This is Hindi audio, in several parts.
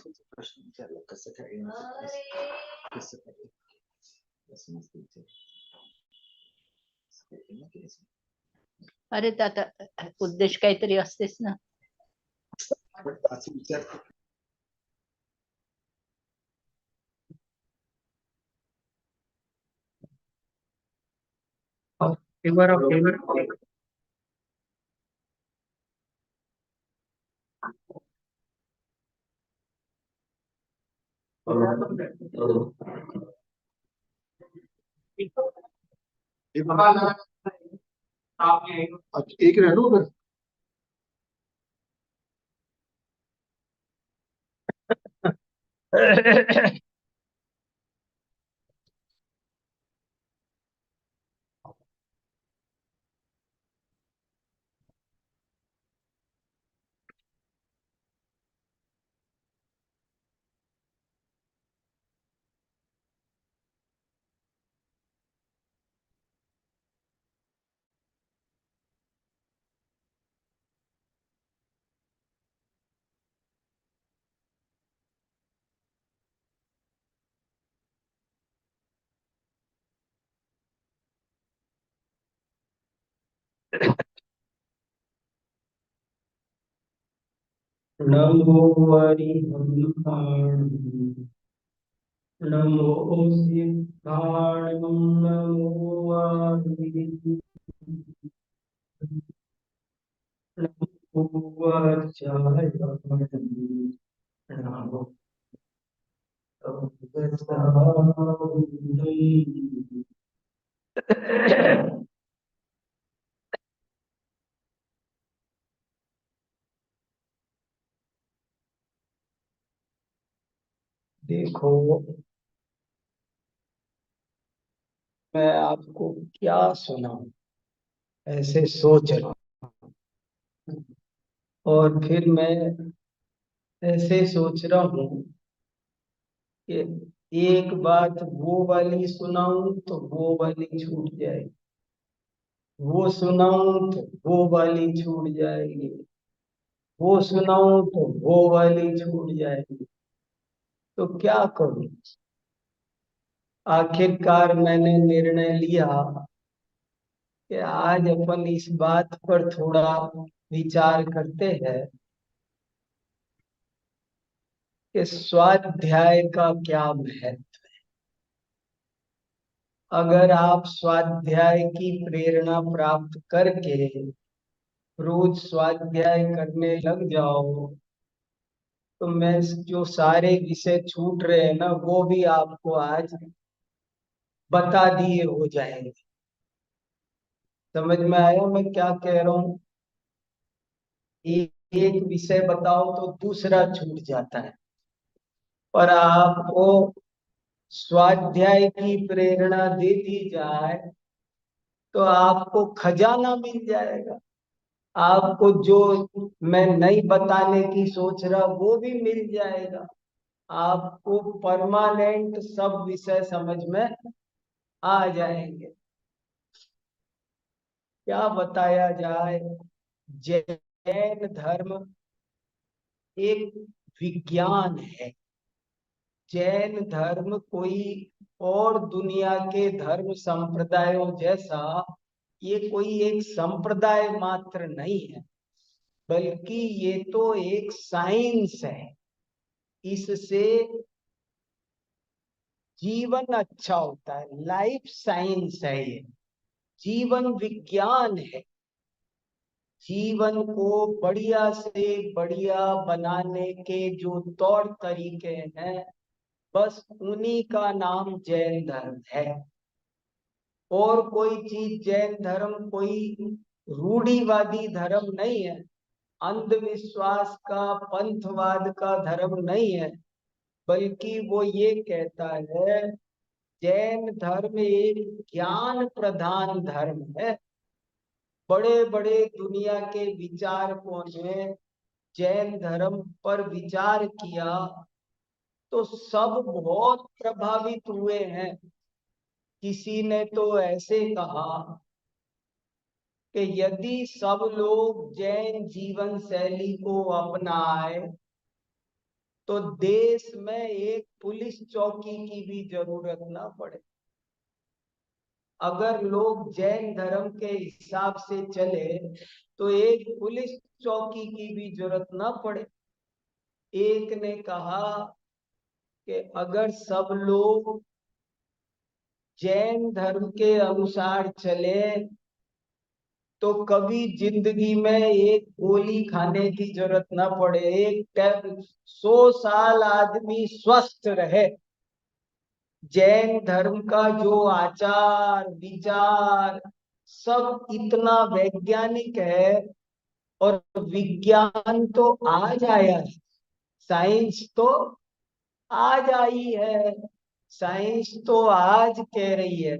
प्रश्न विचारला कसं काय कसं काय अरे आता उद्देश काहीतरी असतेच ना. असं विचार एक रह लो बस। नमो हरिहंसाय नमो सिद्धाय नमो वाणी नमो वज्राय नमो देखो मैं आपको क्या सुनाऊं, ऐसे सोच रहा हूं। और फिर मैं ऐसे सोच रहा हूँ कि एक बात वो वाली सुनाऊं तो वो वाली छूट जाएगी, वो सुनाऊं तो वो वाली छूट जाएगी, वो सुनाऊं तो वो वाली छूट जाएगी। तो क्या करूं? आखिरकार मैंने निर्णय लिया कि आज अपन इस बात पर थोड़ा विचार करते हैं कि स्वाध्याय का क्या महत्व। अगर आप स्वाध्याय की प्रेरणा प्राप्त करके रोज स्वाध्याय करने लग जाओ तो मैं जो सारे विषय छूट रहे हैं ना वो भी आपको आज बता दिए हो जाएंगे। समझ में आया मैं क्या कह रहा हूँ? एक विषय बताओ तो दूसरा छूट जाता है, पर आपको स्वाध्याय की प्रेरणा दे दी जाए तो आपको खजाना मिल जाएगा। आपको जो मैं नहीं बताने की सोच रहा वो भी मिल जाएगा। आपको परमानेंट सब विषय समझ में आ जाएंगे। क्या बताया जाए? जैन धर्म एक विज्ञान है। जैन धर्म कोई और दुनिया के धर्म संप्रदायों जैसा ये कोई एक संप्रदाय मात्र नहीं है, बल्कि ये तो एक साइंस है। इससे जीवन अच्छा होता है, लाइफ साइंस है ये, जीवन विज्ञान है। जीवन को बढ़िया से बढ़िया बनाने के जो तौर तरीके हैं बस उन्हीं का नाम जैन धर्म है। और कोई चीज जैन धर्म कोई रूढ़िवादी धर्म नहीं है, अंधविश्वास का पंथवाद का धर्म नहीं है, बल्कि वो ये कहता है जैन धर्म एक ज्ञान प्रधान धर्म है। बड़े बड़े दुनिया के विचारकों ने जैन धर्म पर विचार किया तो सब बहुत प्रभावित हुए हैं। किसी ने तो ऐसे कहा कि यदि सब लोग जैन जीवन शैली को अपनाए तो देश में एक पुलिस चौकी की भी जरूरत ना पड़े। अगर लोग जैन धर्म के हिसाब से चले तो एक पुलिस चौकी की भी जरूरत ना पड़े। एक ने कहा कि अगर सब लोग जैन धर्म के अनुसार चले तो कभी जिंदगी में एक गोली खाने की जरूरत ना पड़े, एक टाइम 100 साल आदमी स्वस्थ रहे। जैन धर्म का जो आचार विचार सब इतना वैज्ञानिक है, और विज्ञान तो आज आया है, साइंस तो आज आई है, साइंस तो आज कह रही है।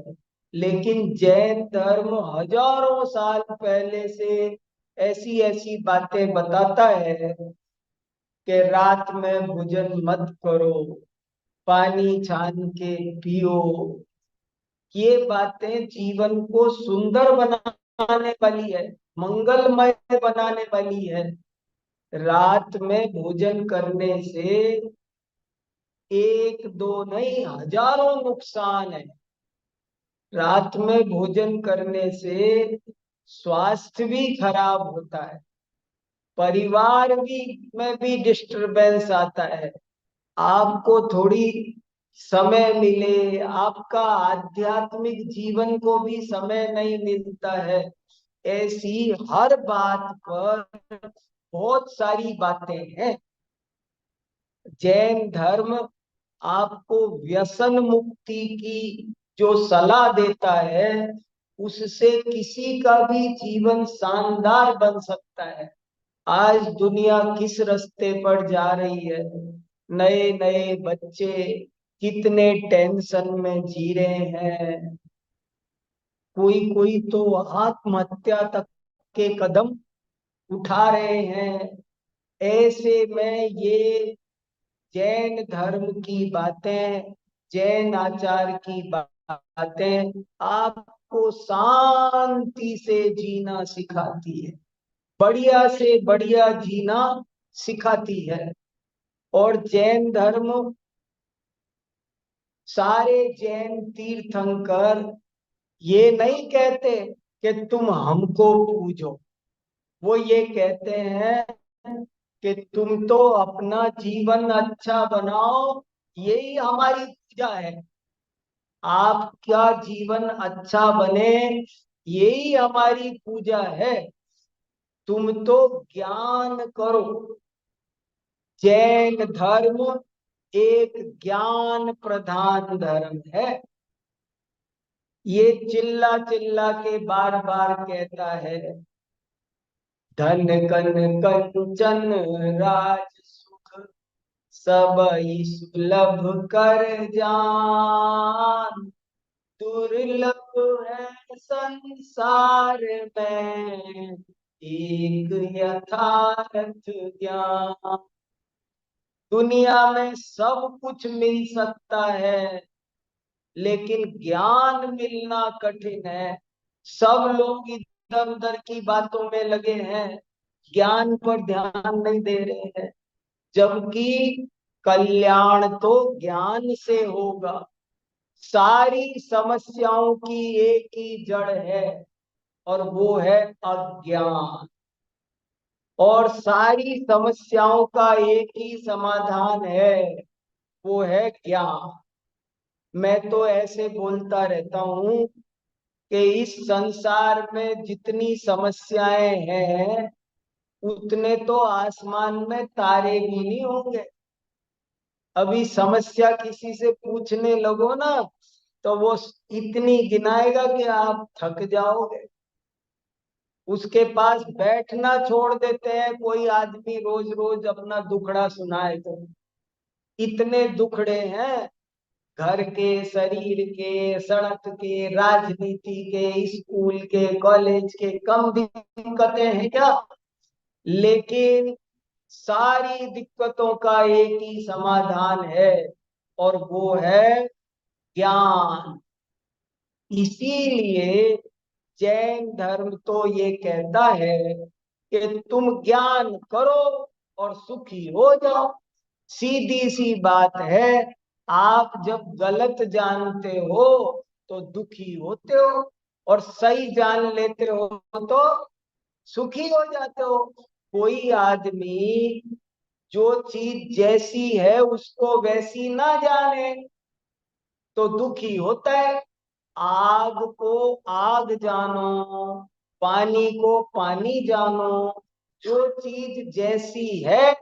लेकिन जैन धर्म हजारों साल पहले से ऐसी ऐसी बातें बताता है कि रात में भोजन मत करो, पानी छान के पियो। ये बातें जीवन को सुंदर बनाने वाली है, मंगलमय बनाने वाली है। रात में भोजन करने से एक दो नहीं हजारों नुकसान है। रात में भोजन करने से स्वास्थ्य भी खराब होता है, परिवार भी में भी डिस्टरबेंस आता है, आपको थोड़ी समय मिले, आपका आध्यात्मिक जीवन को भी समय नहीं मिलता है। ऐसी हर बात पर बहुत सारी बातें हैं। जैन धर्म आपको व्यसन मुक्ति की जो सलाह देता है उससे किसी का भी जीवन शानदार बन सकता है। आज दुनिया किस रास्ते पर जा रही है, नए नए बच्चे कितने टेंशन में जी रहे हैं, कोई कोई तो आत्महत्या तक के कदम उठा रहे हैं। ऐसे में ये जैन धर्म की बातें, जैन आचार की बातें आपको शांति से जीना सिखाती है, बढ़िया से बढ़िया जीना सिखाती है। और जैन धर्म, सारे जैन तीर्थंकर ये नहीं कहते कि तुम हमको पूजो, वो ये कहते हैं कि तुम तो अपना जीवन अच्छा बनाओ, यही हमारी पूजा है। आपका जीवन अच्छा बने यही हमारी पूजा है। तुम तो ज्ञान करो। जैन धर्म एक ज्ञान प्रधान धर्म है। ये चिल्ला चिल्ला के बार बार कहता है, धन कन कंचन राज सुख सबई सुलभ कर जान, दुर्लभ है संसार में एक यथार्थ ज्ञान। दुनिया में सब कुछ मिल सकता है लेकिन ज्ञान मिलना कठिन है। सब लोग इधर उधर की बातों में लगे हैं, ज्ञान पर ध्यान नहीं दे रहे हैं, जबकि कल्याण तो ज्ञान से होगा। सारी समस्याओं की एक ही जड़ है और वो है अज्ञान, और सारी समस्याओं का एक ही समाधान है, वो है ज्ञान। मैं तो ऐसे बोलता रहता हूँ कि इस संसार में जितनी समस्याएं हैं उतने तो आसमान में तारे भी नहीं होंगे। अभी समस्या किसी से पूछने लगो ना तो वो इतनी गिनाएगा कि आप थक जाओगे। उसके पास बैठना छोड़ देते हैं कोई आदमी रोज रोज अपना दुखड़ा सुनाए तो। इतने दुखड़े हैं, घर के, शरीर के, सड़क के, राजनीति के, स्कूल के, कॉलेज के, कम दिक्कतें हैं क्या? लेकिन सारी दिक्कतों का एक ही समाधान है और वो है ज्ञान। इसीलिए जैन धर्म तो ये कहता है कि तुम ज्ञान करो और सुखी हो जाओ। सीधी सी बात है। आप जब गलत जानते हो तो दुखी होते हो, और सही जान लेते हो तो सुखी हो जाते हो। कोई आदमी जो चीज जैसी है उसको वैसी ना जाने तो दुखी होता है। आग को आग जानो, पानी को पानी जानो, जो चीज जैसी है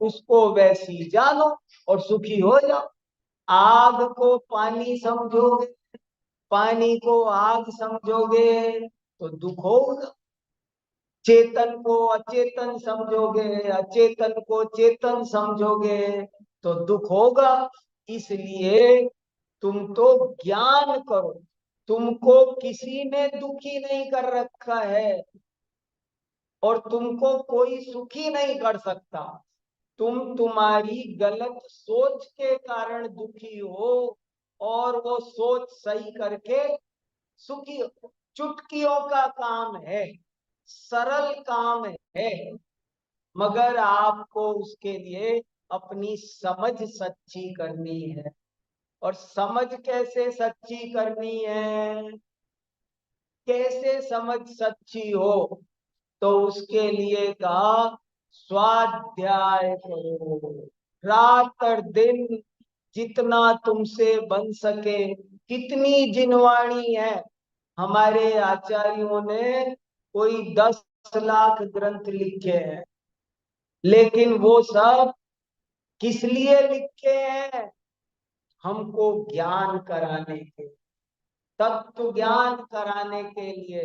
उसको वैसी जानो और सुखी हो जाओ। आग को पानी समझोगे, पानी को आग समझोगे तो दुख होगा। चेतन को अचेतन समझोगे, अचेतन को चेतन समझोगे तो दुख होगा। इसलिए तुम तो ज्ञान करो। तुमको किसी ने दुखी नहीं कर रखा है और तुमको कोई सुखी नहीं कर सकता। तुम तुम्हारी गलत सोच के कारण दुखी हो, और वो सोच सही करके सुखी हो। चुटकियों का काम है, सरल काम है, मगर आपको उसके लिए अपनी समझ सच्ची करनी है। और समझ कैसे सच्ची करनी है, कैसे समझ सच्ची हो, तो उसके लिए कहा स्वाध्याय करो, रात और दिन जितना तुमसे बन सके। कितनी जिनवाणी है, हमारे आचार्यों ने कोई 10 लाख ग्रंथ लिखे हैं, लेकिन वो सब किस लिए लिखे हैं? हमको ज्ञान कराने के, तत्व ज्ञान कराने के लिए।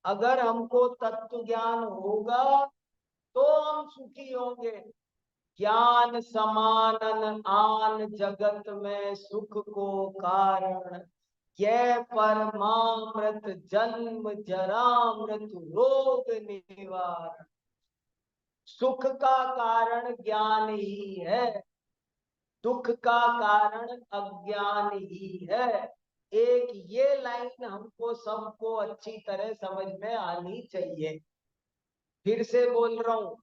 अगर हमको तत्व ज्ञान होगा तो हम सुखी होंगे। ज्ञान समानन आन जगत में सुख को कारण, यह परमामृत जन्म जरा मृत्यु रोग निवारण। सुख का कारण ज्ञान ही है, दुख का कारण अज्ञान ही है। एक ये लाइन हमको सबको अच्छी तरह समझ में आनी चाहिए। फिर से बोल रहा हूं,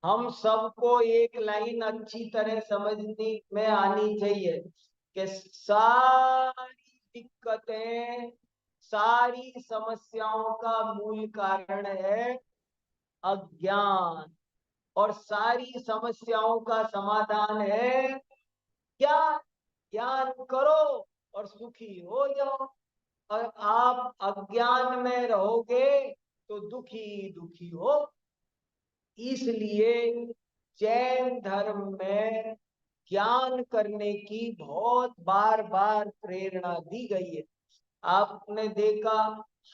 हम सबको एक लाइन अच्छी तरह समझने में आनी चाहिए कि सारी दिक्कतें, सारी समस्याओं का मूल कारण है अज्ञान, और सारी समस्याओं का समाधान है क्या? ज्ञान करो और सुखी हो जाओ। और आप अज्ञान में रहोगे तो दुखी दुखी हो। इसलिए जैन धर्म में ज्ञान करने की बहुत बार बार प्रेरणा दी गई है। आपने देखा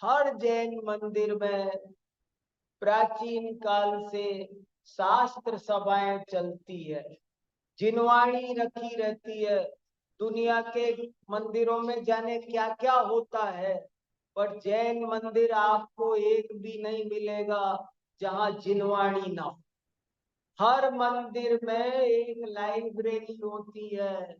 हर जैन मंदिर में प्राचीन काल से शास्त्र सभाएं चलती है, जिनवाणी रखी रहती है। दुनिया के मंदिरों में जाने क्या क्या होता है, पर जैन मंदिर आपको एक भी नहीं मिलेगा जहां जिनवाणी ना हो। हर मंदिर में एक लाइब्रेरी होती है,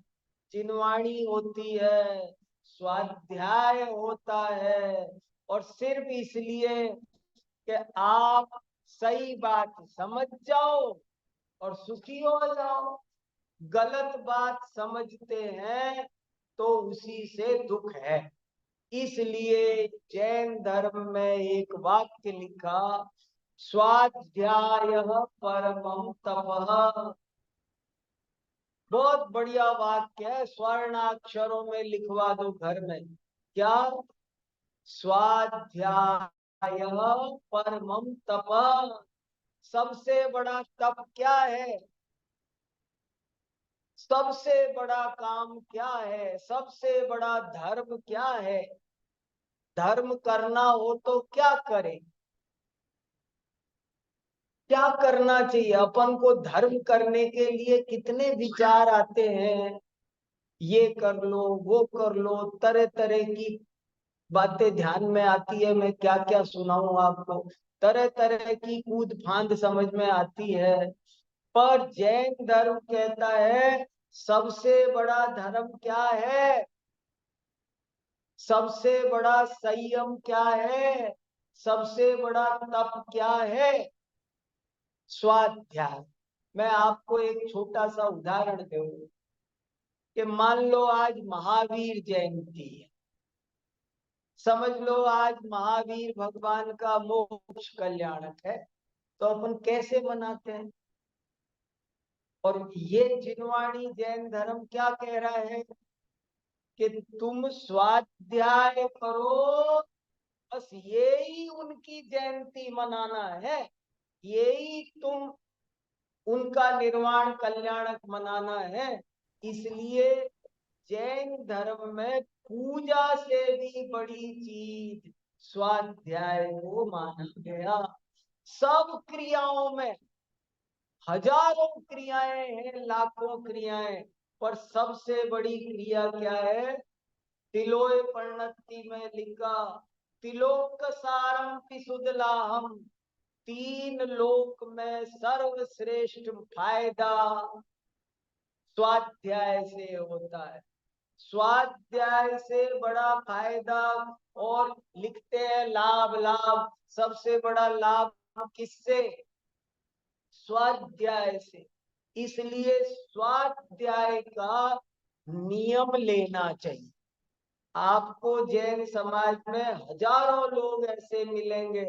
जिनवाणी होती है, स्वाध्याय होता है, और सिर्फ इसलिए कि आप सही बात समझ जाओ और सुखी हो जाओ। गलत बात समझते हैं तो उसी से दुख है। इसलिए जैन धर्म में एक वाक्य लिखा, स्वाध्याय परमं तपः। बहुत बढ़िया वाक्य है, स्वर्णाक्षरों में लिखवा दो घर में। क्या? स्वाध्याय परमं तपः। सबसे बड़ा तप क्या है? सबसे बड़ा काम क्या है? सबसे बड़ा धर्म क्या है? धर्म करना हो तो क्या करें? क्या करना चाहिए अपन को? धर्म करने के लिए कितने विचार आते हैं, ये कर लो वो कर लो, तरह तरह की बातें ध्यान में आती है। मैं क्या क्या सुनाऊं आपको, तरह तरह की कूद फांद समझ में आती है। पर जैन धर्म कहता है सबसे बड़ा धर्म क्या है? सबसे बड़ा संयम क्या है? सबसे बड़ा तप क्या है? स्वाध्याय। मैं आपको एक छोटा सा उदाहरण दूं कि मान लो आज महावीर जयंती है, समझ लो आज महावीर भगवान का मोक्ष कल्याणक है, तो अपन कैसे मनाते हैं? और ये जिनवाणी जैन धर्म क्या कह रहा है कि तुम स्वाध्याय करो, बस यही उनकी जयंती मनाना है, यही तुम उनका निर्वाण कल्याणक मनाना है। इसलिए जैन धर्म में पूजा से भी बड़ी चीज स्वाध्याय को माना गया। सब क्रियाओं में हजारों क्रियाएं हैं, लाखों क्रियाएं, पर सबसे बड़ी क्रिया क्या है? तिलोय परिणति में लिखा, तिलोक सारम पिसुदलाहम, 3 लोक में सर्वश्रेष्ठ फायदा स्वाध्याय से होता है। स्वाध्याय से बड़ा फायदा, और लिखते हैं लाभ लाभ, सबसे बड़ा लाभ किससे? स्वाध्याय से। इसलिए स्वाध्याय का नियम लेना चाहिए। आपको जैन समाज में हजारों लोग ऐसे मिलेंगे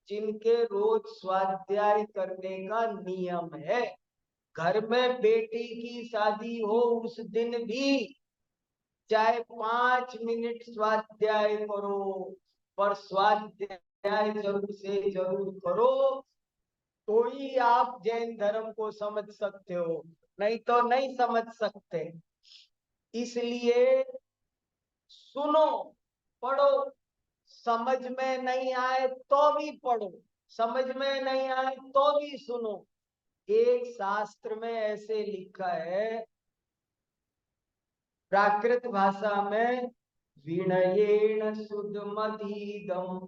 जिनके रोज स्वाध्याय करने का नियम है। घर में बेटी की शादी हो उस दिन भी चाहे 5 मिनट स्वाध्याय करो, पर स्वाध्याय जरूर से जरूर करो, तो ही आप जैन धर्म को समझ सकते हो, नहीं तो नहीं समझ सकते। इसलिए सुनो, पढ़ो, समझ में नहीं आए तो भी पढ़ो, समझ में नहीं आए तो भी सुनो। एक शास्त्र में ऐसे लिखा है प्राकृत भाषा में, विनयेन सुधमधीदम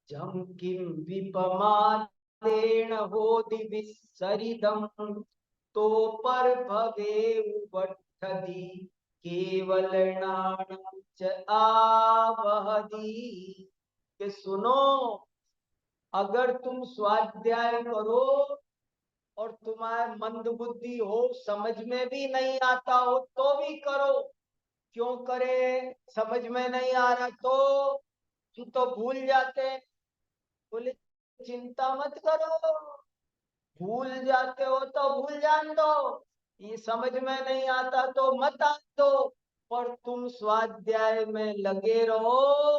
जम किम विपमादेन होदि विसरिदम, तो पर भवे उबट्ठदी केवल नाणम च आवहदी। कि सुनो, अगर तुम स्वाध्याय करो और तुम्हारे मंद बुद्धि हो, समझ में भी नहीं आता हो तो भी करो। क्यों करे? समझ में नहीं आ रहा तो तुम तो भूल जाते। बोले चिंता मत करो, भूल जाते हो तो भूल जान दो, ये समझ में नहीं आता तो मत आन दो, पर तुम स्वाध्याय में लगे रहो।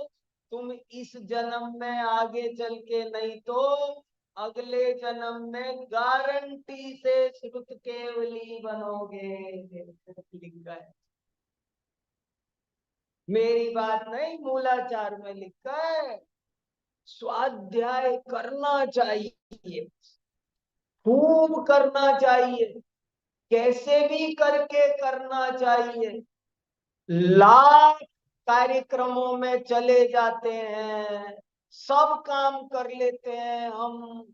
तुम इस जन्म में आगे चल के नहीं तो अगले जन्म में गारंटी से श्रुत केवली बनोगे, लिखा है। मेरी बात नहीं, मूलाचार में लिखा है। स्वाध्याय करना चाहिए, खूब करना चाहिए, कैसे भी करके करना चाहिए। लाख कार्यक्रमों में चले जाते हैं, सब काम कर लेते हैं हम।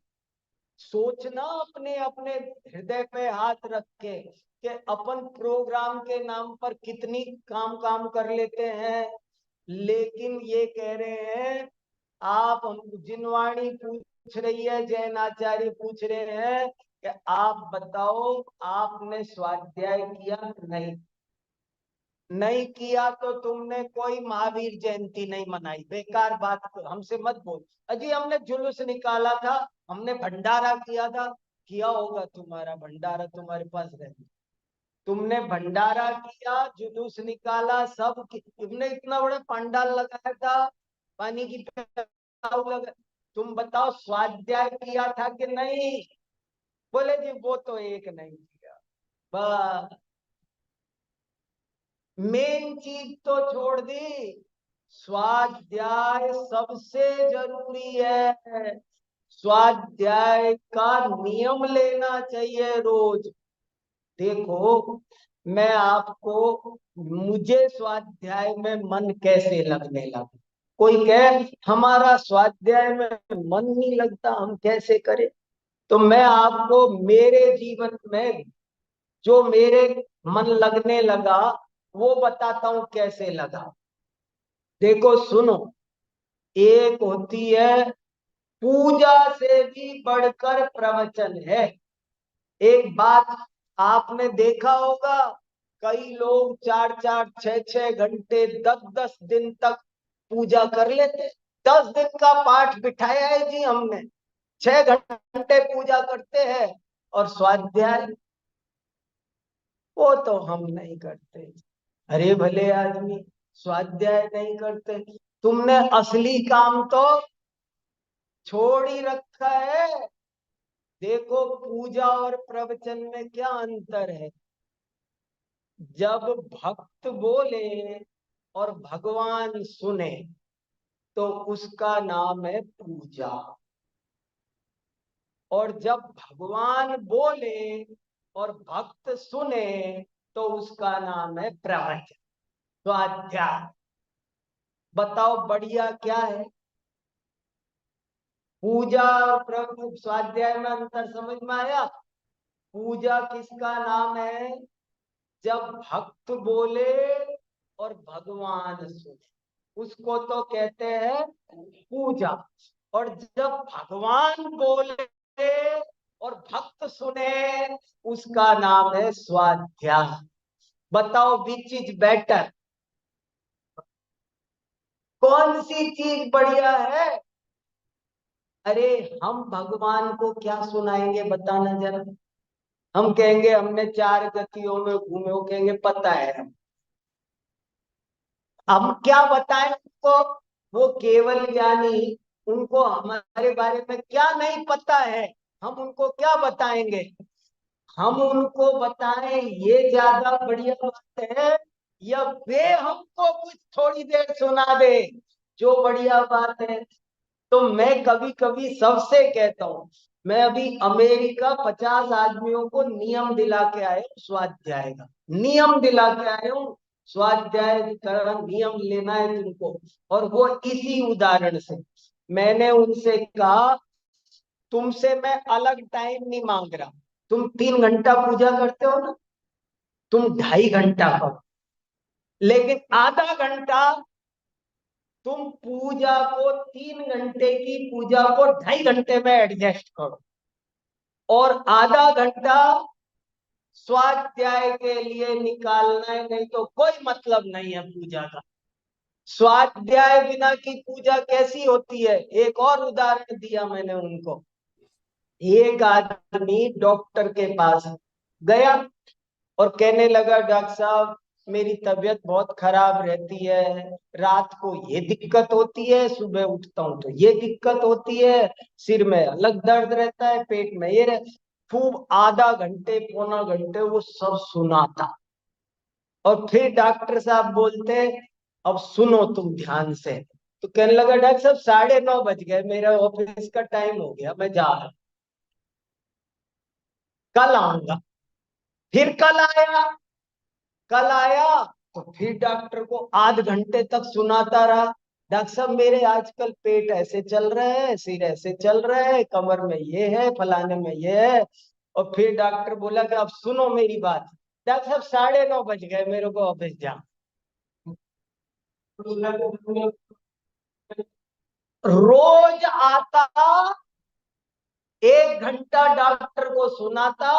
सोचना अपने अपने हृदय पे हाथ रख के कि अपन प्रोग्राम के नाम पर कितनी काम कर लेते हैं। लेकिन ये कह रहे हैं, आप हम जिनवाणी पूछ रही है, जैन आचार्य पूछ रहे हैं कि आप बताओ आपने स्वाध्याय किया? नहीं, नहीं किया तो तुमने कोई महावीर जयंती नहीं मनाई। बेकार बात हमसे मत बोल। अजी हमने जुलूस निकाला था, हमने भंडारा किया था, किया होगा तुम्हारा भंडारा, तुम्हारे पास रहे। तुमने भंडारा किया, जुलूस निकाला, सब तुमने इतना बड़ा पंडाल लगाया था, पानी की प्याऊ लगा। तुम बताओ स्वाध्याय किया था कि नहीं? बोले जी वो तो एक नहीं किया। बस मेन चीज तो छोड़ दी, स्वाध्याय सबसे जरूरी है। स्वाध्याय का नियम लेना चाहिए रोज। देखो मैं आपको, मुझे स्वाध्याय में मन कैसे लगने लगा। कोई कहे हमारा स्वाध्याय में मन नहीं लगता, हम कैसे करें? तो मैं आपको मेरे जीवन में जो मेरे मन लगने लगा वो बताता हूं कैसे लगा। देखो सुनो, एक होती है पूजा से भी बढ़कर प्रवचन है। एक बात आपने देखा होगा, कई लोग 4-4, 6-6 घंटे, 10-10 दिन तक पूजा कर लेते। 10 दिन का पाठ बिठाया है जी हमने, 6 घंटे पूजा करते हैं, और स्वाध्याय वो तो हम नहीं करते। अरे भले आदमी स्वाध्याय नहीं करते, तुमने असली काम तो छोड़ ही रखा है। देखो पूजा और प्रवचन में क्या अंतर है। जब भक्त बोले और भगवान सुने तो उसका नाम है पूजा, और जब भगवान बोले और भक्त सुने तो उसका नाम है प्रवचन, स्वाध्याय। बताओ बढ़िया क्या है? पूजा और प्रवचन स्वाध्याय में अंतर समझ में आया? पूजा किसका नाम है? जब भक्त बोले और भगवान सुने, उसको तो कहते हैं पूजा। और जब भगवान बोले और भक्त सुने, उसका नाम है स्वाध्याय। बताओ विच इज बेटर? कौन सी चीज बढ़िया है? अरे हम भगवान को क्या सुनाएंगे बताना जरा। हम कहेंगे हमने 4 गतियों में घूमे, वो कहेंगे पता है हम क्या बताएं उनको? वो केवल ज्ञानी, उनको हमारे बारे में क्या नहीं पता है, हम उनको क्या बताएंगे? हम उनको बताएं ये ज्यादा बढ़िया बात है, या वे हमको कुछ थोड़ी देर सुना दे जो बढ़िया बात है? तो मैं कभी कभी सबसे कहता हूँ, मैं अभी अमेरिका 50 आदमियों को नियम दिला के आया हूँ, स्वाध्याय का नियम दिला के आया हूँ। स्वाध्याय का नियम लेना है तुमको, और वो इसी उदाहरण से। मैंने उनसे कहा तुमसे मैं अलग टाइम नहीं मांग रहा, तुम 3 घंटा पूजा करते हो ना, तुम 2.5 घंटा करो, लेकिन आधा घंटा तुम पूजा को 3 घंटे की पूजा को 2.5 घंटे में एडजस्ट करो, और आधा घंटा स्वाध्याय के लिए निकालना है, नहीं तो कोई मतलब नहीं है पूजा का। स्वाध्याय बिना की पूजा कैसी होती है? एक और उदाहरण दिया मैंने उनको। एक आदमी डॉक्टर के पास गया और कहने लगा डॉक्टर साहब मेरी तबीयत बहुत खराब रहती है, रात को ये दिक्कत होती है, सुबह उठता हूँ तो ये दिक्कत होती है, सिर में अलग दर्द रहता है, पेट में ये खूब आधा घंटे पौना घंटे वो सब सुनाता। और फिर डॉक्टर साहब बोलते अब सुनो तुम ध्यान से। तो कहने लगा डॉक्टर साहब 9:30 बज गए, मेरा ऑफिस का टाइम हो गया, मैं जा रहा हूं, कल आऊंगा। फिर कल आया तो फिर डॉक्टर को आध घंटे तक सुनाता रहा। डॉक्टर साहब मेरे आजकल पेट ऐसे चल रहे हैं, सिर ऐसे चल रहे हैं, कमर में ये है, फलाने में ये है। और फिर डॉक्टर बोला कि अब सुनो मेरी बात। डॉक्टर साहब 9:30 बज गए, मेरे को ऑफिस जा। रोज आता, 1 घंटा डॉक्टर को सुनाता,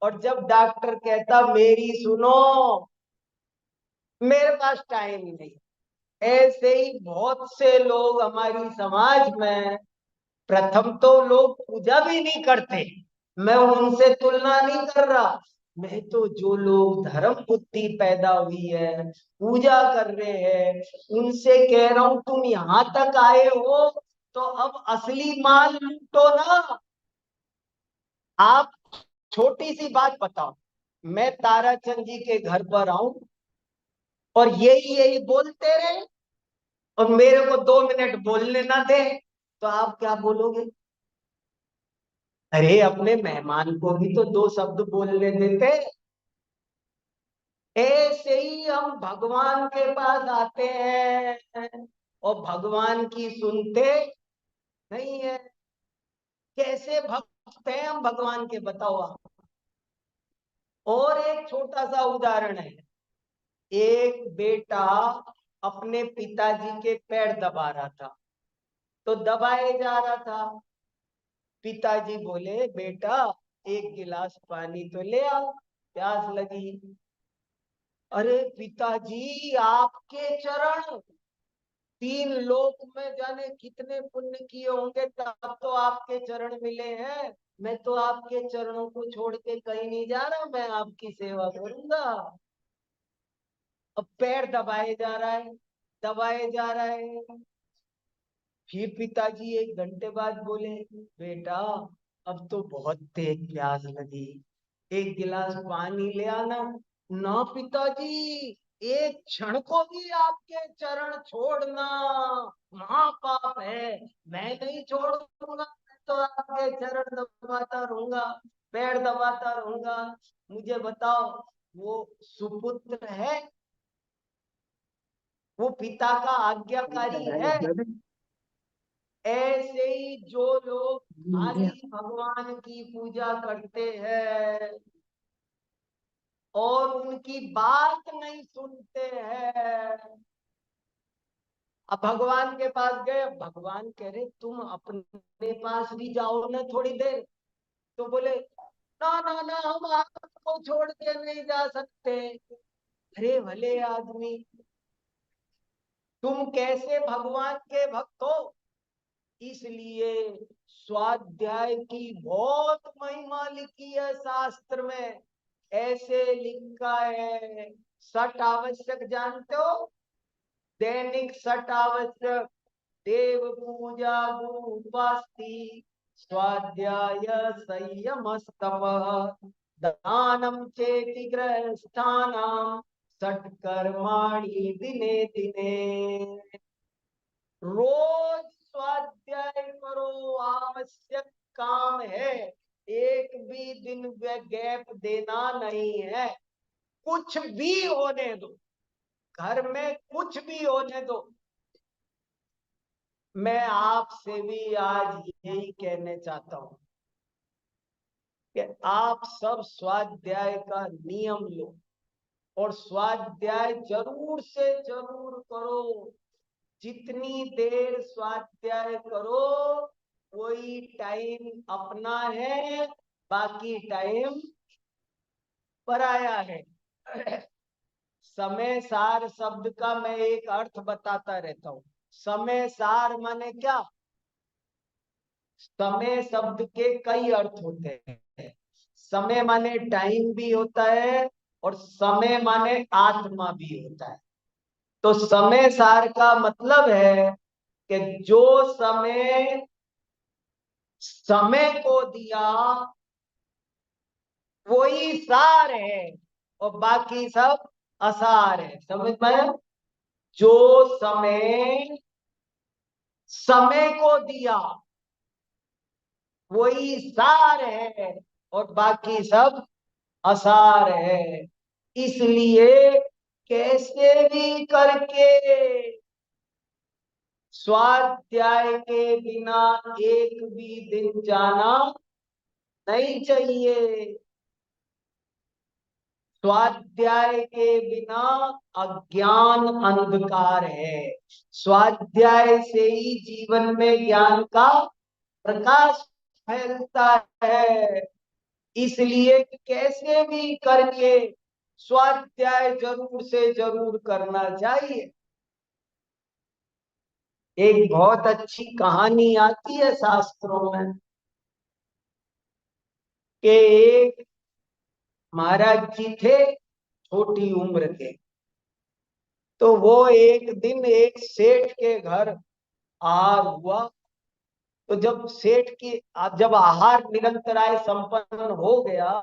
और जब डॉक्टर कहता मेरी सुनो, मेरे पास टाइम नहीं। ऐसे ही बहुत से लोग हमारी समाज में, प्रथम तो लोग पूजा भी नहीं करते, मैं उनसे तुलना नहीं कर रहा, मैं तो जो लोग धर्म बुद्धि पैदा हुई है, पूजा कर रहे हैं, उनसे कह रहा हूं तुम यहां तक आए हो तो अब असली माल लूटो ना। आप छोटी सी बात बताओ, मैं ताराचंद जी के घर पर आऊं और यही यही बोलते रहे और मेरे को 2 मिनट बोलने ना दे, तो आप क्या बोलोगे? अरे अपने मेहमान को भी तो 2 शब्द बोलने देते। ऐसे ही हम भगवान के पास आते हैं और भगवान की सुनते नहीं है। कैसे भक्त हैं हम भगवान के, बताओ आप। और एक छोटा सा उदाहरण है। एक बेटा अपने पिताजी के पैर दबा रहा था, तो दबाए जा रहा था। पिताजी बोले बेटा एक गिलास पानी तो ले आओ, प्यास लगी। अरे पिताजी, आपके चरण, 3 लोक में जाने कितने पुण्य किए होंगे, तब तो आपके चरण मिले हैं। मैं तो आपके चरणों को छोड़ के कहीं नहीं जा रहा, मैं आपकी सेवा करूंगा। अब पैर दबाए जा रहा है, दबाए जा रहा है। फिर पिताजी 1 घंटे बाद बोले, बेटा अब तो बहुत तेज प्यास लगी, एक गिलास पानी ले आना। ना पिताजी, एक क्षण को भी आपके चरण छोड़ना महापाप है, मैं नहीं छोड़ूंगा। मैं तो आपके चरण दबाता रहूंगा, पैर दबाता रहूंगा। मुझे बताओ, वो सुपुत्र है? वो पिता का आज्ञाकारी है? ऐसे ही जो लोग खाली भगवान की पूजा करते हैं और उनकी बात नहीं सुनते हैं, अब भगवान के पास गए, भगवान कह रहे तुम अपने पास भी जाओ ना थोड़ी देर। तो बोले, ना ना ना, हम आपको छोड़ के नहीं जा सकते। अरे भले आदमी, तुम कैसे भगवान के भक्त हो? इसलिए स्वाध्याय की बहुत महिमा लिखी है शास्त्र में। ऐसे लिखा है, सठ आवश्यक जानते हो? दैनिक सठ आवश्यक, देव पूजा उपास्ति, स्वाध्याय संयम तपः, दानम चेति गृहस्थानाम, सठ कर्माणि दिने दिने। रोज स्वाध्याय करो, आवश्यक काम है, एक भी दिन गैप देना नहीं है। कुछ भी होने दो, घर में कुछ भी होने दो। मैं आपसे भी आज यही कहने चाहता हूं कि आप सब स्वाध्याय का नियम लो और स्वाध्याय जरूर से जरूर करो। जितनी देर स्वाध्याय करो, वही टाइम अपना है, बाकी टाइम पराया है। समय सार शब्द का मैं एक अर्थ बताता रहता हूं। समय सार माने क्या? समय शब्द के कई अर्थ होते हैं। समय माने टाइम भी होता है और समय माने आत्मा भी होता है। तो समय सार का मतलब है कि जो समय समय को दिया वही सार है और बाकी सब असार है। समझ पाए? जो समय समय को दिया वही सार है और बाकी सब असार है। इसलिए कैसे भी करके स्वाध्याय के बिना एक भी दिन जाना नहीं चाहिए। स्वाध्याय के बिना अज्ञान अंधकार है। स्वाध्याय से ही जीवन में ज्ञान का प्रकाश फैलता है। इसलिए कैसे भी करके स्वाध्याय जरूर से जरूर करना चाहिए। एक बहुत अच्छी कहानी आती है शास्त्रों में कि एक महाराज जी थे, छोटी उम्र के। तो वो एक दिन एक सेठ के घर आहार हुआ। तो जब सेठ की जब आहार निरंतराय संपन्न हो गया,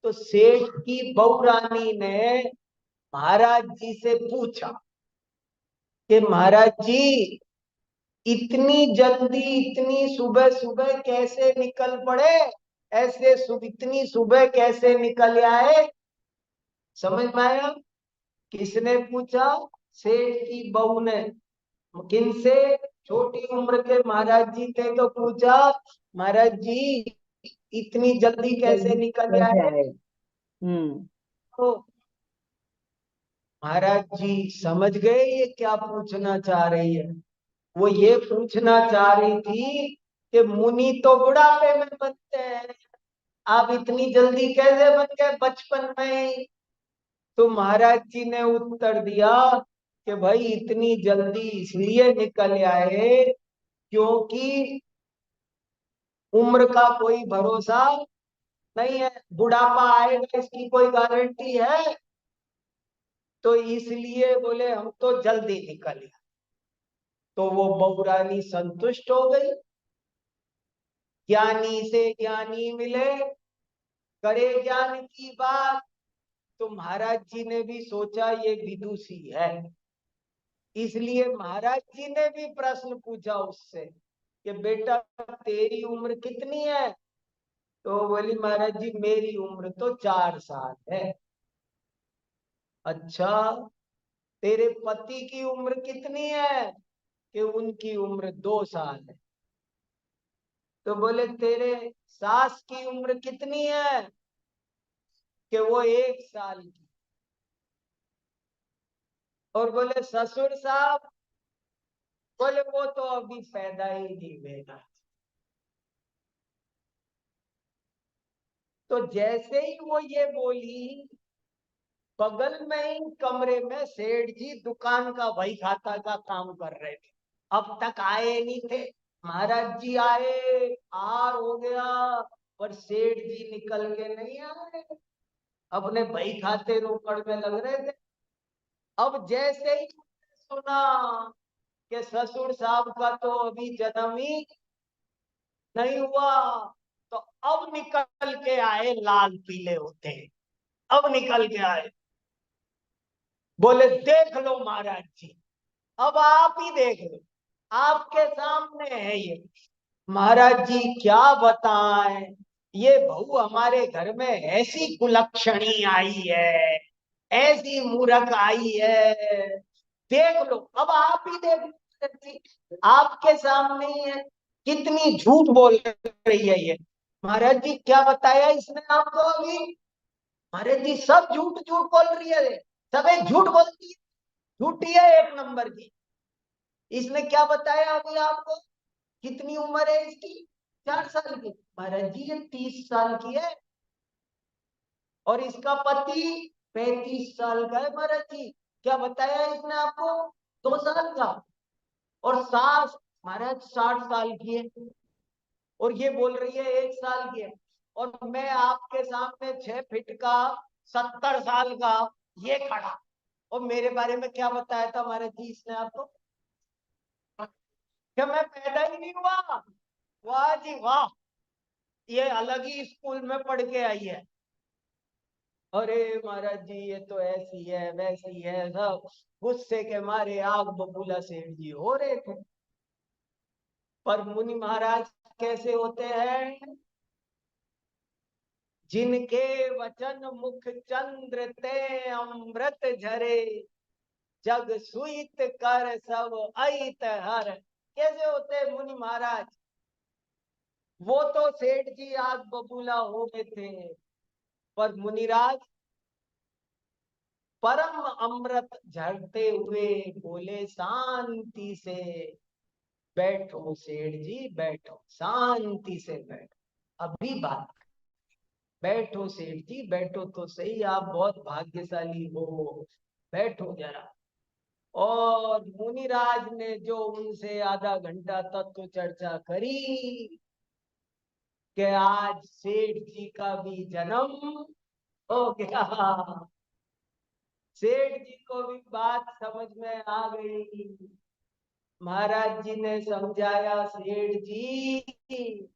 तो सेठ की बहू रानी ने महाराज जी से पूछा कि महाराज जी, इतनी जल्दी इतनी सुबह सुबह कैसे निकल पड़े? ऐसे इतनी सुबह कैसे निकल आए? समझ में आया? किसने पूछा? सेठ की बहू ने। किनसे? छोटी उम्र के महाराज जी थे तो पूछा, महाराज जी इतनी जल्दी कैसे निकल आए? तो महाराज जी समझ गए ये क्या पूछना चाह रही है। वो ये पूछना चाह रही थी कि मुनि तो बुढ़ापे में बनते हैं आप इतनी जल्दी कैसे बन गए बचपन में ही? तो महाराज जी ने उत्तर दिया कि भाई इतनी जल्दी इसलिए निकल आए क्योंकि उम्र का कोई भरोसा नहीं है, बुढ़ापा आएगा इसकी कोई गारंटी है? तो इसलिए बोले हम तो जल्दी निकल आए। तो वो बहू रानी संतुष्ट हो गई। ज्ञानी से ज्ञानी मिले, करे ज्ञान की बात। तो महाराज जी ने भी सोचा ये विदुषी है, इसलिए महाराज जी ने भी प्रश्न पूछा उससे कि बेटा तेरी उम्र कितनी है? तो बोली महाराज जी मेरी उम्र तो 4 साल है। अच्छा, तेरे पति की उम्र कितनी है? कि उनकी उम्र 2 साल है। तो बोले तेरे सास की उम्र कितनी है? कि वो 1 साल की। और बोले ससुर साहब? बोले वो तो अभी पैदा ही नहीं हुए। तो जैसे ही वो ये बोली, बगल में ही कमरे में सेठ जी दुकान का वही खाता का काम कर रहे थे, अब तक आए नहीं थे। महाराज जी आए, आर हो गया, पर सेठ जी निकल के नहीं आए, अपने भाई खाते रोकड़ में लग रहे थे। अब जैसे ही सुना कि ससुर साहब का तो अभी जन्म ही नहीं हुआ, तो अब निकल के आए लाल पीले होते, अब निकल के आए, बोले देख लो महाराज जी, अब आप ही देख लो, आपके सामने है ये। महाराज जी क्या बताएं, ये बहू हमारे घर में ऐसी कुलक्षणी आई है, ऐसी मूर्ख आई है, देख लो, अब आप ही देख लो महाराज जी, आपके सामने ही है, कितनी झूठ बोल रही है ये। महाराज जी क्या बताया इसने आपको अभी? महाराज जी सब झूठ झूठ बोल रही है, सब एक झूठ बोलती है, झूठी है एक नंबर की। इसने क्या बताया अभी आपको? कितनी उम्र है इसकी? 4 साल की। महाराज जी ये 30 साल की है। और इसका पति 35 साल का है। महाराज जी क्या बताया इसने आपको? 2 साल का। और सास महाराज 60 साल की है, और ये बोल रही है 1 साल की है। और मैं आपके सामने 6 फीट का 70 साल का ये खड़ा, और मेरे बारे में क्या बताया था महाराज जी इसने आपको? कि मैं पैदा ही नहीं हुआ। वाह जी वाह, ये अलग ही स्कूल में पढ़ के आई है। अरे महाराज जी ये तो ऐसी है वैसी है, सब गुस्से के मारे आग बबूला सेठ जी हो रहे थे। पर मुनि महाराज कैसे होते हैं? जिनके वचन मुख चंद्र ते अमृत झरे, जग सुइत कर सब अहित हर। कैसे होते हैं मुनि महाराज? वो तो सेठ जी आग बबूला हो गए थे, पर मुनिराज परम अमृत झरते हुए बोले शांति से, बैठो सेठ जी बैठो, शांति से बैठो, अभी बात, बैठो सेठ जी बैठो तो सही, आप बहुत भाग्यशाली हो, बैठो जरा। और मुनिराज ने जो उनसे आधा घंटा तत्व चर्चा करी कि आज सेठ जी का भी जन्म हो गया। सेठ जी को भी बात समझ में आ गई। महाराज जी ने समझाया, सेठ जी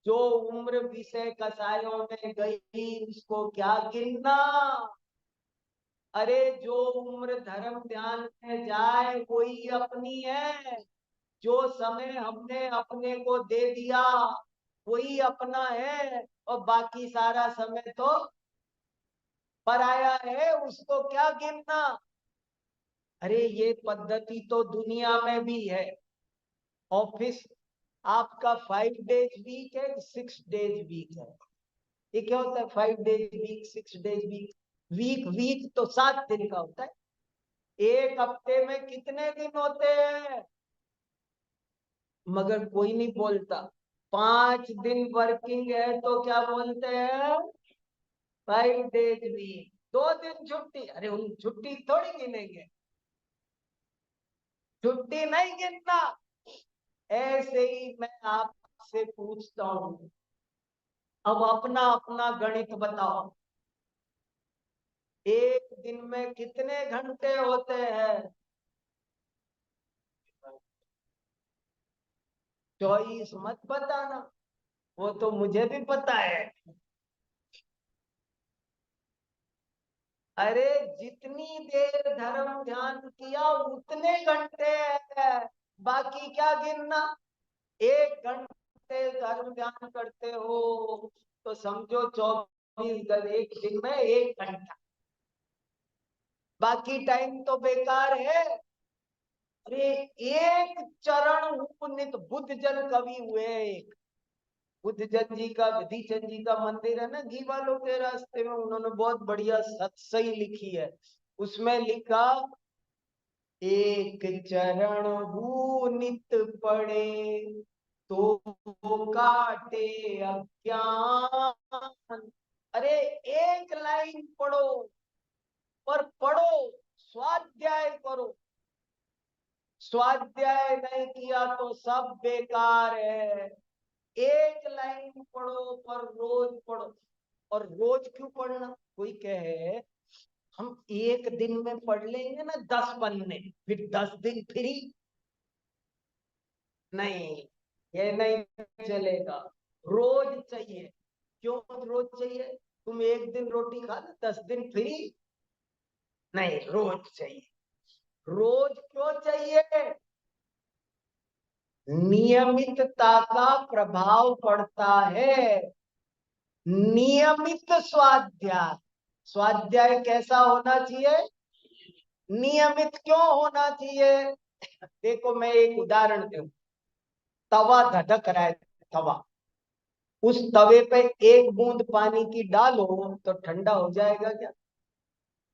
जो उम्र विषय कसायों में गई उसको क्या गिनना, अरे जो उम्र धर्म ध्यान में जाए वही अपनी है, जो समय हमने अपने को दे दिया वही अपना है, और बाकी सारा समय तो पराया है, उसको क्या गिनना। अरे ये पद्धति तो दुनिया में भी है। ऑफिस आपका 5 डेज वीक है, 6 डेज वीक है। ये क्या होता है 5 days week, 6 days week? Week week तो 7 दिन का होता है। एक हफ्ते में कितने दिन होते हैं? मगर कोई नहीं बोलता। 5 दिन वर्किंग है तो क्या बोलते हैं? 5 डेज वीक। 2 दिन छुट्टी, अरे उन छुट्टी थोड़ी गिनेंगे, छुट्टी नहीं गिनना। ऐसे ही मैं आपसे पूछता हूं, अब अपना अपना गणित बताओ। एक दिन में कितने घंटे होते हैं? 24 मत बताना, वो तो मुझे भी पता है। अरे जितनी देर धर्म ध्यान किया उतने घंटे है, बाकी क्या गिनना। 1 घंटे धर्म ध्यान करते हो तो समझो 24 घंटे, एक दिन में 1 घंटा, बाकी टाइम तो बेकार है। अरे एक चरण उपनित बुद्ध जन कवि हुए, एक बुद्ध जन जी का, विधि चंद जी का मंदिर है ना घी वालों के रास्ते में, उन्होंने बहुत बढ़िया सत्सई लिखी है। उसमें लिखा, एक चरण हूँ नित पड़े तो काटे अज्ञान। अरे एक लाइन पढ़ो, पर पढ़ो, स्वाध्याय करो। स्वाध्याय नहीं किया तो सब बेकार है। एक लाइन पढ़ो पर रोज पढ़ो। और रोज क्यों पढ़ना? कोई कहे हम एक दिन में पढ़ लेंगे ना 10 पन्ने, फिर 10 दिन फ्री। नहीं, ये नहीं चलेगा, रोज चाहिए। क्यों रोज चाहिए? तुम एक दिन रोटी खा लो, 10 दिन फ्री? नहीं, रोज चाहिए। रोज क्यों चाहिए? नियमितता का प्रभाव पड़ता है। नियमित स्वाध्याय, स्वाध्याय कैसा होना चाहिए? नियमित क्यों होना चाहिए? देखो मैं एक उदाहरण दूं, तवा धधक रहा है, तवा, उस तवे पे एक बूंद पानी की डालो तो ठंडा हो जाएगा क्या?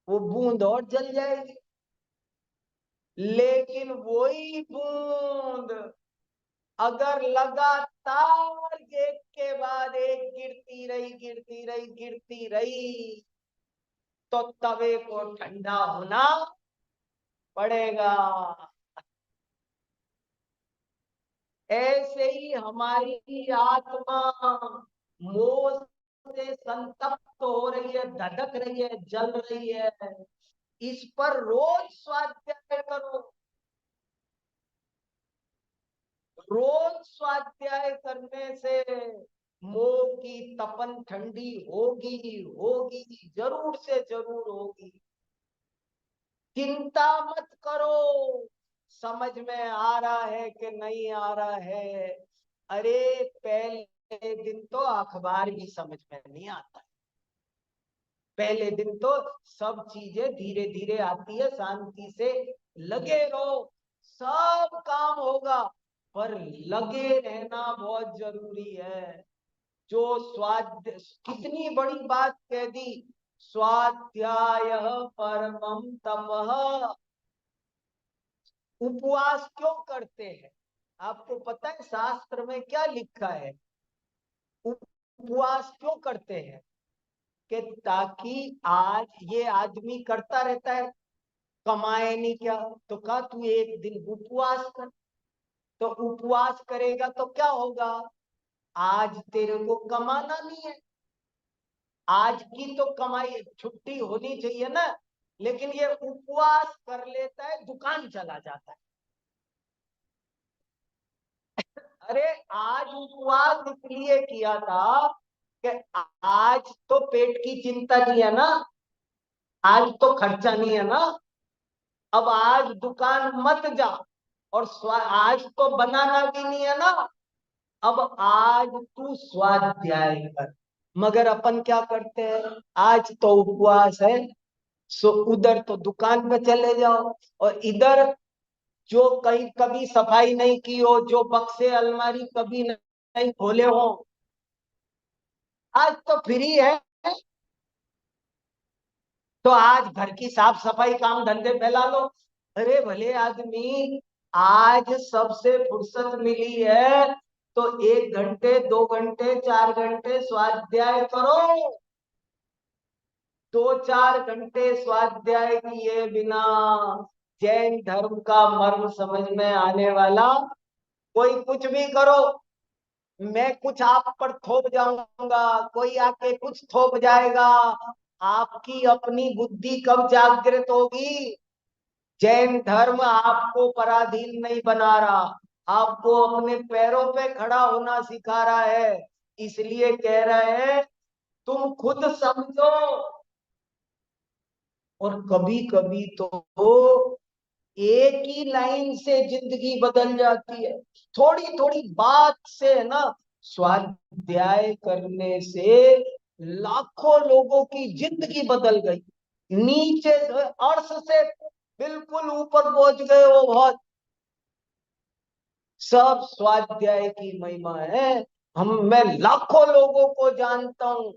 वो बूंद और जल जाएगी। लेकिन वही बूंद अगर लगातार एक के बाद एक गिरती रही, गिरती रही, गिरती रही, तो तवे को ठंडा होना पड़ेगा। ऐसे ही हमारी आत्मा मोह से संतप्त हो रही है, धधक रही है, जल रही है। इस पर रोज स्वाध्याय करो। रोज स्वाध्याय करने से मोह की तपन ठंडी होगी, होगी, जरूर से जरूर होगी। चिंता मत करो समझ में आ रहा है कि नहीं आ रहा है। अरे पहले दिन तो अखबार भी समझ में नहीं आता है। पहले दिन तो सब चीजें धीरे धीरे आती है, शांति से लगे रहो, सब काम होगा। पर लगे रहना बहुत जरूरी है। जो कितनी बड़ी बात कह दी, स्वाध्याय परमम तपः। उपवास क्यों करते हैं? आपको पता है शास्त्र में क्या लिखा है? उपवास क्यों करते हैं? कि ताकि आज ये आदमी करता रहता है, कमाए नहीं क्या, तो कहा तू एक दिन उपवास कर। तो उपवास करेगा तो क्या होगा? आज तेरे को कमाना नहीं है, आज की तो कमाई छुट्टी होनी चाहिए ना, लेकिन ये उपवास कर लेता है, दुकान चला जाता है। अरे आज उपवास इसलिए किया था कि आज तो पेट की चिंता नहीं है ना, आज तो खर्चा नहीं है ना। अब आज दुकान मत जा, और आज तो बनाना भी नहीं है ना। अब आज तू स्वाध्याय कर। मगर अपन क्या करते हैं? आज तो उपवास है, सो उधर तो दुकान पे चले जाओ, और इधर जो कहीं कभी सफाई नहीं की हो, जो बक्से अलमारी कभी नहीं खोले हो, आज तो फ्री है, तो आज घर की साफ सफाई काम धंधे फैला लो। अरे भले आदमी, आज सबसे फुर्सत मिली है तो 1 घंटे 2 घंटे 4 घंटे स्वाध्याय करो। 2-4 घंटे स्वाध्याय किए बिना जैन धर्म का मर्म समझ में आने वाला कोई कुछ भी करो, मैं कुछ आप पर थोप जाऊंगा, कोई आके कुछ थोप जाएगा, आपकी अपनी बुद्धि कब जागृत होगी? जैन धर्म आपको पराधीन नहीं बना रहा, आपको अपने पैरों पे खड़ा होना सिखा रहा है। इसलिए कह रहा है तुम खुद समझो। और कभी कभी तो एक ही लाइन से जिंदगी बदल जाती है, थोड़ी थोड़ी बात से, है ना। स्वाध्याय करने से लाखों लोगों की जिंदगी बदल गई, नीचे अर्श से बिल्कुल ऊपर पहुंच गए वो बहुत। सब स्वाध्याय की महिमा है। मैं लाखों लोगों को जानता हूं,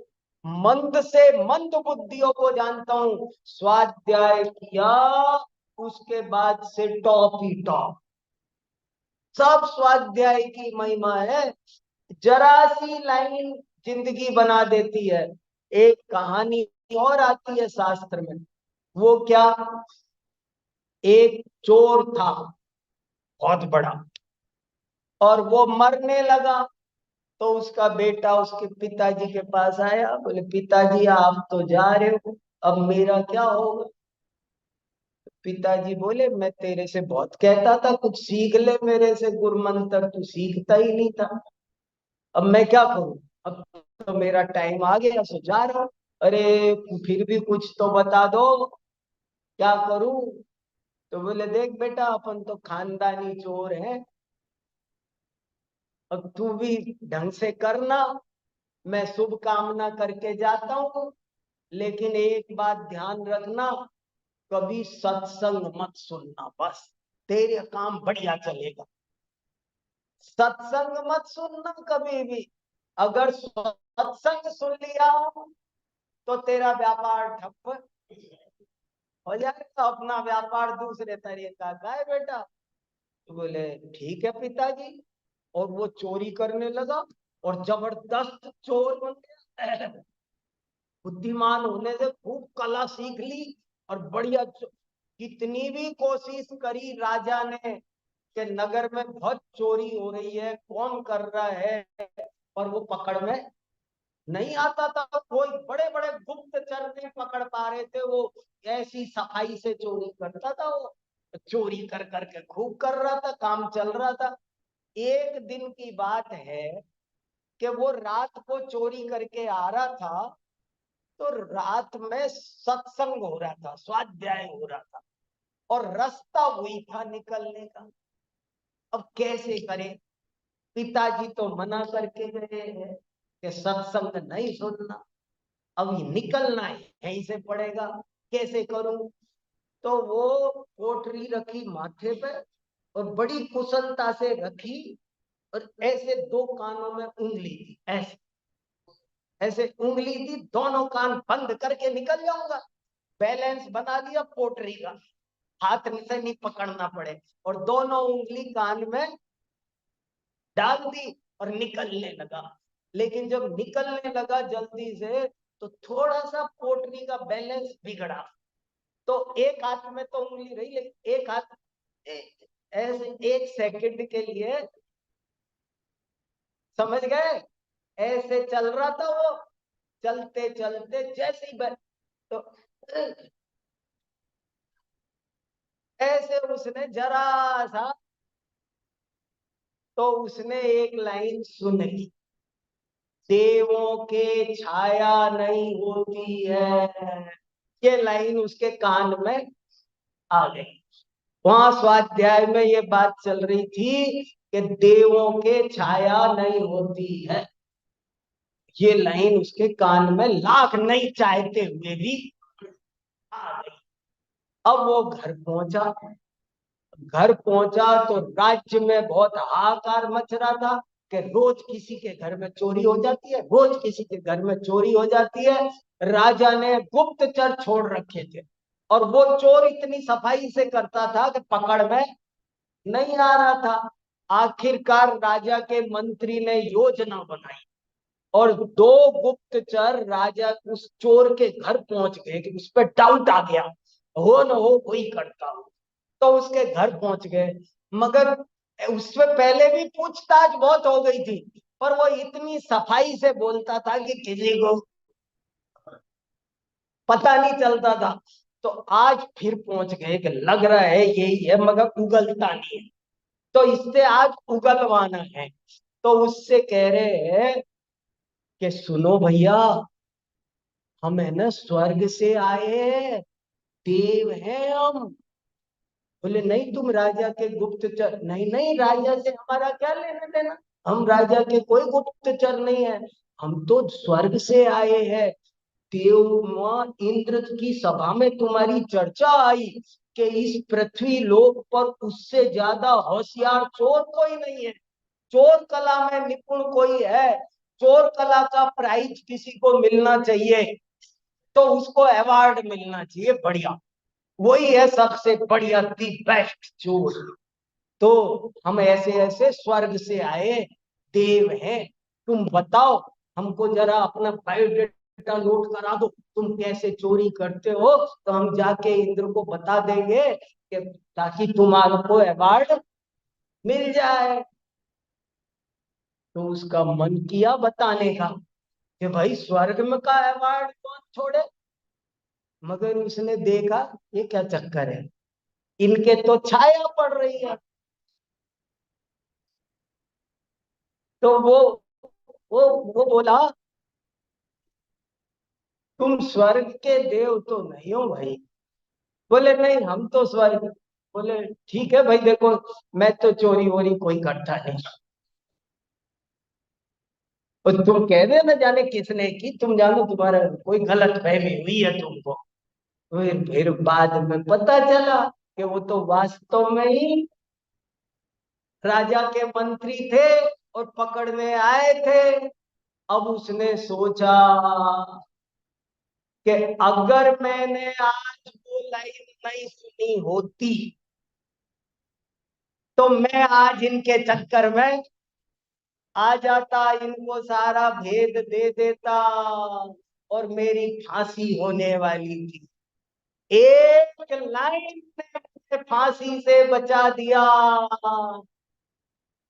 मंद से मंद बुद्धियों को जानता हूं, स्वाध्याय किया उसके बाद से टॉप ही टॉप। सब स्वाध्याय की महिमा है। जरा सी लाइन जिंदगी बना देती है। एक कहानी और आती है शास्त्र में, वो क्या, एक चोर था बहुत बड़ा, और वो मरने लगा। तो उसका बेटा उसके पिताजी के पास आया, बोले पिताजी आप तो जा रहे हो, अब मेरा क्या होगा? पिताजी बोले मैं तेरे से बहुत कहता था कुछ सीख ले मेरे से गुरु मंत्र, तू सीखता ही नहीं था, अब मैं क्या करूं? अब तो मेरा टाइम आ गया, सो जा रहा हूं। अरे फिर भी कुछ तो बता दो, क्या करूं? तो बोले देख बेटा अपन तो खानदानी चोर हैं, अब तू भी ढंग से करना, मैं शुभ कामना करके जाता हूँ, लेकिन एक बात ध्यान रखना, कभी सत्संग मत सुनना, बस तेरे काम बढ़िया चलेगा। सत्संग मत सुनना कभी भी, अगर सत्संग सुन लिया तो तेरा व्यापार ठप हो जाएगा, अपना व्यापार दूसरे तरीका का है बेटा। तो बोले ठीक है पिताजी, और वो चोरी करने लगा और जबरदस्त चोर बन गया। बुद्धिमान होने से खूब कला सीख ली और बढ़िया कितनी भी कोशिश करी राजा ने कि नगर में बहुत चोरी हो रही है, कौन कर रहा है, और वो पकड़ में नहीं आता था। कोई बड़े बड़े गुप्तचर नहीं पकड़ पा रहे थे, वो ऐसी सफाई से चोरी करता था, वो चोरी कर करके खूब कर रहा था, काम चल रहा था। एक दिन की बात है कि वो रात को चोरी करके आ रहा था, तो रात में सत्संग हो रहा था, स्वाध्याय हो रहा था, और रास्ता वही था निकलने का। अब कैसे करे? पिताजी तो मना करके गए हैं कि सत्संग नहीं सुनना, अब निकलना है यहीं से पड़ेगा, कैसे करूं? तो वो पोटरी रखी माथे पे और बड़ी कुशलता से रखी, और ऐसे 2 कानों में उंगली थी, ऐसे ऐसे उंगली थी, दोनों कान बंद करके निकल जाऊंगा, बैलेंस बना लिया पोटरी का, हाथ से नहीं पकड़ना पड़े, और दोनों उंगली कान में डाल दी और निकलने लगा। लेकिन जब निकलने लगा जल्दी से, तो थोड़ा सा पोटरी का बैलेंस बिगड़ा, तो एक हाथ में तो उंगली रही, लेकिन एक हाथ ऐसे 1 सेकंड के लिए, समझ गए, ऐसे चल रहा था वो, चलते चलते जैसे ही तो ऐसे उसने जरा सा, तो उसने एक लाइन सुन ली, देवों के छाया नहीं होती है, ये लाइन उसके कान में आ गई। वहां स्वाध्याय में ये बात चल रही थी कि देवों के छाया नहीं होती है, ये लाइन उसके कान में लाख नहीं चाहते हुए भी आ गई। अब वो घर पहुंचा, घर पहुंचा तो राज्य में बहुत हाहाकार मच रहा था कि रोज किसी के घर में चोरी हो जाती है, रोज किसी के घर में चोरी हो जाती है। राजा ने गुप्तचर छोड़ रखे थे, और वो चोर इतनी सफाई से करता था कि पकड़ में नहीं आ रहा था। आखिरकार राजा के मंत्री ने योजना बनाई और दो गुप्तचर राजा उस चोर के घर पहुंच गए कि उस पर डाउट आ गया, हो न हो कोई करता हो, तो उसके घर पहुंच गए। मगर उससे पहले भी पूछताछ बहुत हो गई थी, पर वो इतनी सफाई से बोलता था कि किसी को पता नहीं चलता था। तो आज फिर पहुंच गए कि लग रहा है यही है, मगर उगलता नहीं है, तो इससे आज उगलवाना है। तो उससे कह रहे हैं कि सुनो भैया, हम है ना स्वर्ग से आए हैं, देव हैं हम। बोले नहीं, तुम राजा के गुप्तचर? नहीं नहीं, राजा से हमारा क्या लेना देना, हम राजा के कोई गुप्तचर नहीं है, हम तो स्वर्ग से आए हैं। देव मां इंद्र की सभा में तुम्हारी चर्चा आई कि इस पृथ्वी लोक पर उससे ज्यादा होशियार चोर कोई नहीं है, चोर कला में निपुण कोई है, चोर कला का प्राइज किसी को मिलना चाहिए तो उसको अवार्ड मिलना चाहिए, बढ़िया, वही है सबसे बढ़िया, दी बेस्ट चोर। तो हम ऐसे ऐसे स्वर्ग से आए देव हैं, तुम बताओ, हमको जरा अपना बायोडेटा नोट करा दो, तुम कैसे चोरी करते हो, तो हम जाके इंद्र को बता देंगे कि ताकि तुम्हारे को अवार्ड मिल जाए। तो उसका मन किया बताने का कि भाई स्वर्ग में का अवार्ड कौन छोड़े, मगर उसने देखा ये क्या चक्कर है, इनके तो छाया पड़ रही है। तो वो वो बोला, तुम स्वर्ग के देव तो नहीं हो भाई? बोले नहीं, हम तो स्वर्ग। बोले ठीक है भाई, देखो मैं तो चोरी वोरी कोई करता नहीं, और तुम कह रहे ना जाने किसने की, तुम जानो तुम्हारा कोई गलत फहमी हुई है तुमको। फिर बाद में पता चला कि वो तो वास्तव में ही राजा के मंत्री थे और पकड़ने आए थे। अब उसने सोचा कि अगर मैंने आज वो लाइन नहीं सुनी होती तो मैं आज इनके चक्कर में आ जाता, इनको सारा भेद दे देता और मेरी फांसी होने वाली थी। एक लाइन ने मुझे फांसी से बचा दिया,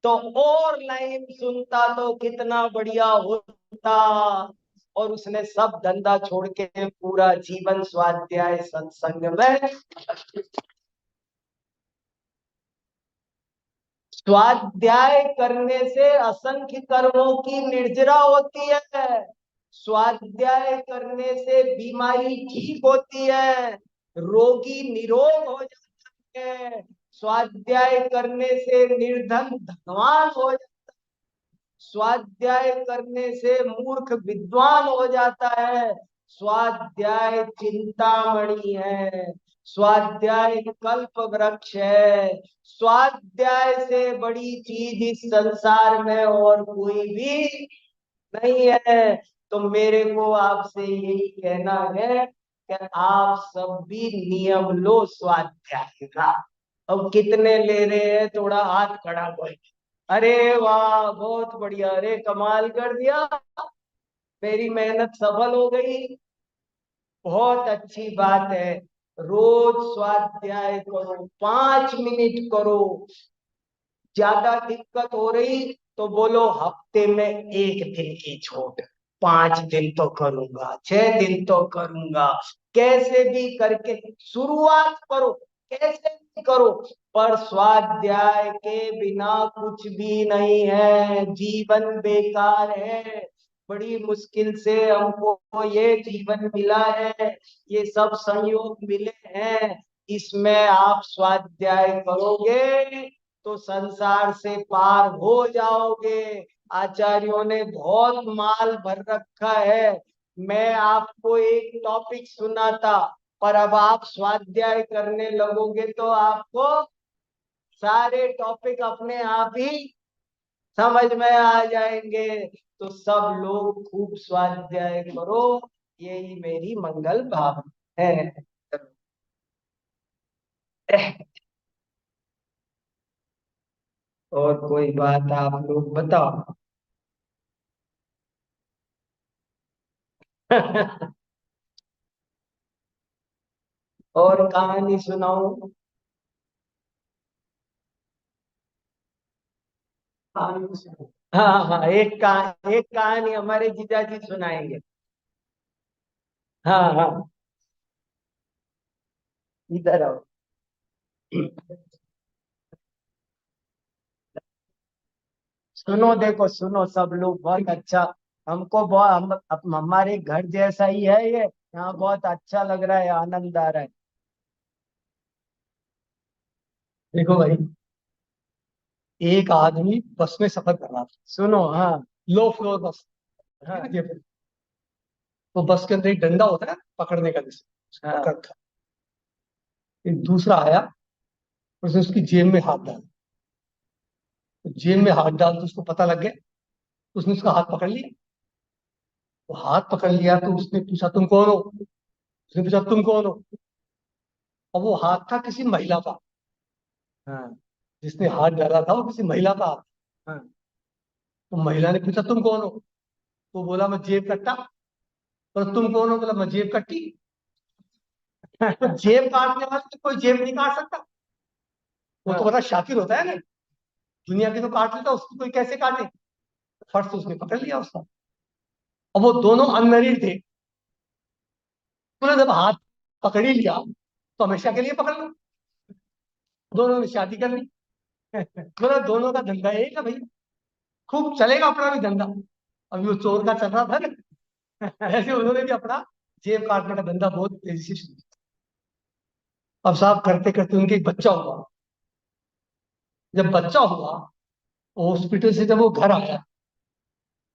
तो और लाइन सुनता तो कितना बढ़िया होता। और उसने सब धंधा छोड़ के पूरा जीवन स्वाध्याय सत्संग में। स्वाध्याय करने से असंख्य कर्मों की निर्जरा होती है, स्वाध्याय करने से बीमारी ठीक होती है, रोगी निरोग हो जाता है, स्वाध्याय करने से निर्धन धनवान हो जाता है, स्वाध्याय करने से मूर्ख विद्वान हो जाता है, स्वाध्याय चिंतामणि है, स्वाध्याय कल्प वृक्ष है, स्वाध्याय से बड़ी चीज इस संसार में और कोई भी नहीं है। तो मेरे को आपसे यही कहना है कि आप सब भी नियम लो स्वाध्याय का। अब कितने ले रहे हैं, थोड़ा हाथ खड़ा करो। अरे वाह, बहुत बढ़िया, अरे कमाल कर दिया, मेरी मेहनत सफल हो गई, बहुत अच्छी बात है। रोज स्वाध्याय करो, 5 मिनट करो, ज्यादा दिक्कत हो रही तो बोलो हफ्ते में एक दिन की छूट, 5 दिन तो करूंगा, 6 दिन तो करूंगा, कैसे भी करके शुरुआत करो, कैसे भी करो, पर स्वाध्याय के बिना कुछ भी नहीं है, जीवन बेकार है। बड़ी मुश्किल से हमको ये जीवन मिला है, ये सब संयोग मिले हैं, इसमें आप स्वाध्याय करोगे तो संसार से पार हो जाओगे। आचार्यों ने बहुत माल भर रखा है, मैं आपको एक टॉपिक सुनाता, पर अब आप स्वाध्याय करने लगोगे तो आपको सारे टॉपिक अपने आप ही समझ में आ जाएंगे। तो सब लोग खूब स्वाध्याय करो, यही मेरी मंगल भावना है। और कोई बात आप लोग बताओ। और कहानी सुनाओ। कहानी सुनाओ। हाँ हाँ, एक कहानी हमारे जीजा जी सुनाएंगे। हाँ हाँ, इधर आओ। सुनो, देखो सुनो सब लोग, बहुत अच्छा। हमको बहुत हमारे घर जैसा ही है ये, यहाँ बहुत अच्छा लग रहा है, आनंद आ रहा है। देखो भाई, एक आदमी बस में सफर कर रहा था। सुनो, हाँ। लो फ्लोर बस। हाँ ये, तो बस के अंदर एक डंडा होता है पकड़ने का, जैसे उसको पकड़ रखा। एक दूसरा आया, उसने उसकी जेब में हाथ डाला। तो जेब में हाथ डाल तो उसको पता लग गया, उसने उसका हाथ पकड़ लिया। वो हाथ पकड़ लिया तो उसने पूछा तुम कौन हो। उसने पूछा तुम कौन हो। और वो हाथ था किसी महिला का। हाँ, जिसने हाथ डाला था वो किसी महिला का हाथ। हाँ, तो महिला ने पूछा तुम कौन हो। तो बोला मैं जेब कट्टा। और तुम कौन हो, बोला मैं जेब कट्टी। तो जेब काटने वाले तो कोई जेब नहीं काट सकता, वो तो बड़ा शातिर होता है ना। दुनिया की तो काट लेता, उसकी कोई कैसे काटे। फट से उसने पकड़ लिया उसका। और वो दोनों अनमेरिड थे। तूने जब हाथ पकड़ ही लिया तो हमेशा के लिए पकड़ लो। दोनों ने शादी कर ली। बोला दोनों का धंधा एक है भाई, खूब चलेगा अपना भी धंधा। अभी वो चोर का चल रहा था ना, ऐसे उन्होंने भी अपना जेब काटने का धंधा बहुत तेजी से शुरू किया। अब साहब करते करते उनके एक बच्चा हुआ। जब बच्चा हुआ, हॉस्पिटल से जब वो घर आया,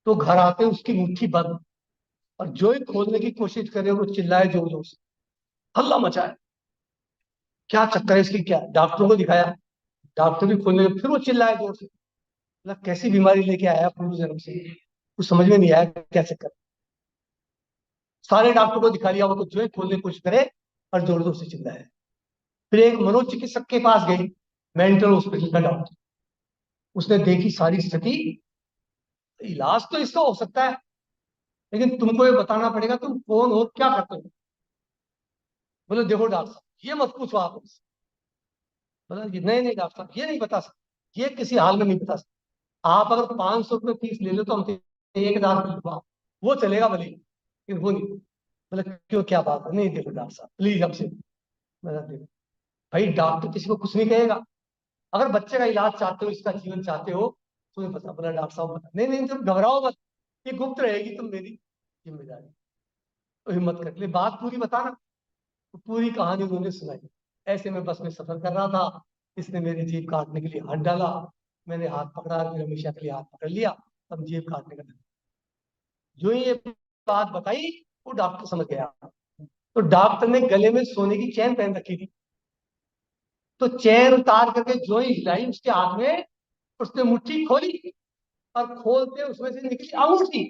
तो घर आते उसकी मुट्ठी बंद। और जो ही खोलने की कोशिश करे वो चिल्लाए जोर जोर से, हल्ला मचाए। क्या चक्कर है इसकी, क्या डॉक्टरों को दिखाया। डॉक्टर भी खोलने लगे, फिर वो चिल्लाए जोर से। मतलब कैसी बीमारी लेके आया पूर्व जन्म से, कुछ समझ में नहीं आया क्या चक्कर। सारे डॉक्टर को दिखा लिया, वो तो जो है खोलने की कोशिश करे और जोर जोर से चिल्लाए। फिर एक मनोचिकित्सक के पास गई, मेंटल हॉस्पिटल का डॉक्टर। उसने देखी सारी स्थिति, इलाज तो इसका हो सकता है, लेकिन तुमको ये बताना पड़ेगा तुम कौन हो, क्या करते हो। बोले देखो डॉक्टर साहब, ये मत पूछो आप हमसे। बोला नहीं नहीं डॉक्टर साहब, ये नहीं बता सकते, ये किसी हाल में नहीं बता सकते। आप अगर 500 रुपये फीस ले लो तो हम 1,000 वो चलेगा भले, लेकिन वो नहीं। मतलब क्यों, क्या बात है, नहीं देखो डॉक्टर साहब प्लीज हमसे। मतलब देखो भाई, डॉक्टर किसी को कुछ नहीं कहेगा। अगर बच्चे का इलाज चाहते हो, इसका जीवन चाहते हो, तुम्हें पता। बोला डॉक्टर साहब बता, नहीं नहीं तुम घबराओ मत, ये गुप्त रहेगी, तुम मेरी जिम्मेदारी। तो हिम्मत कर ले, बात पूरी बताना। तो पूरी कहानी उन्होंने सुनाई। ऐसे में बस में सफर कर रहा था, इसने मेरी जेब काटने के लिए हाथ डाला। मैंने हाथ पकड़ा, फिर हमेशा के लिए हाथ पकड़ लिया। अब जेब काटने का धंधा। जो ही ये बात बताई, वो डॉक्टर समझ गया। तो डॉक्टर ने गले में सोने की चैन पहन रखी थी। तो चैन उतार करके जो ही हिलाई उसके हाथ में, उसने मुट्ठी खोली। और खोलते उसमें से निकली अंगूठी।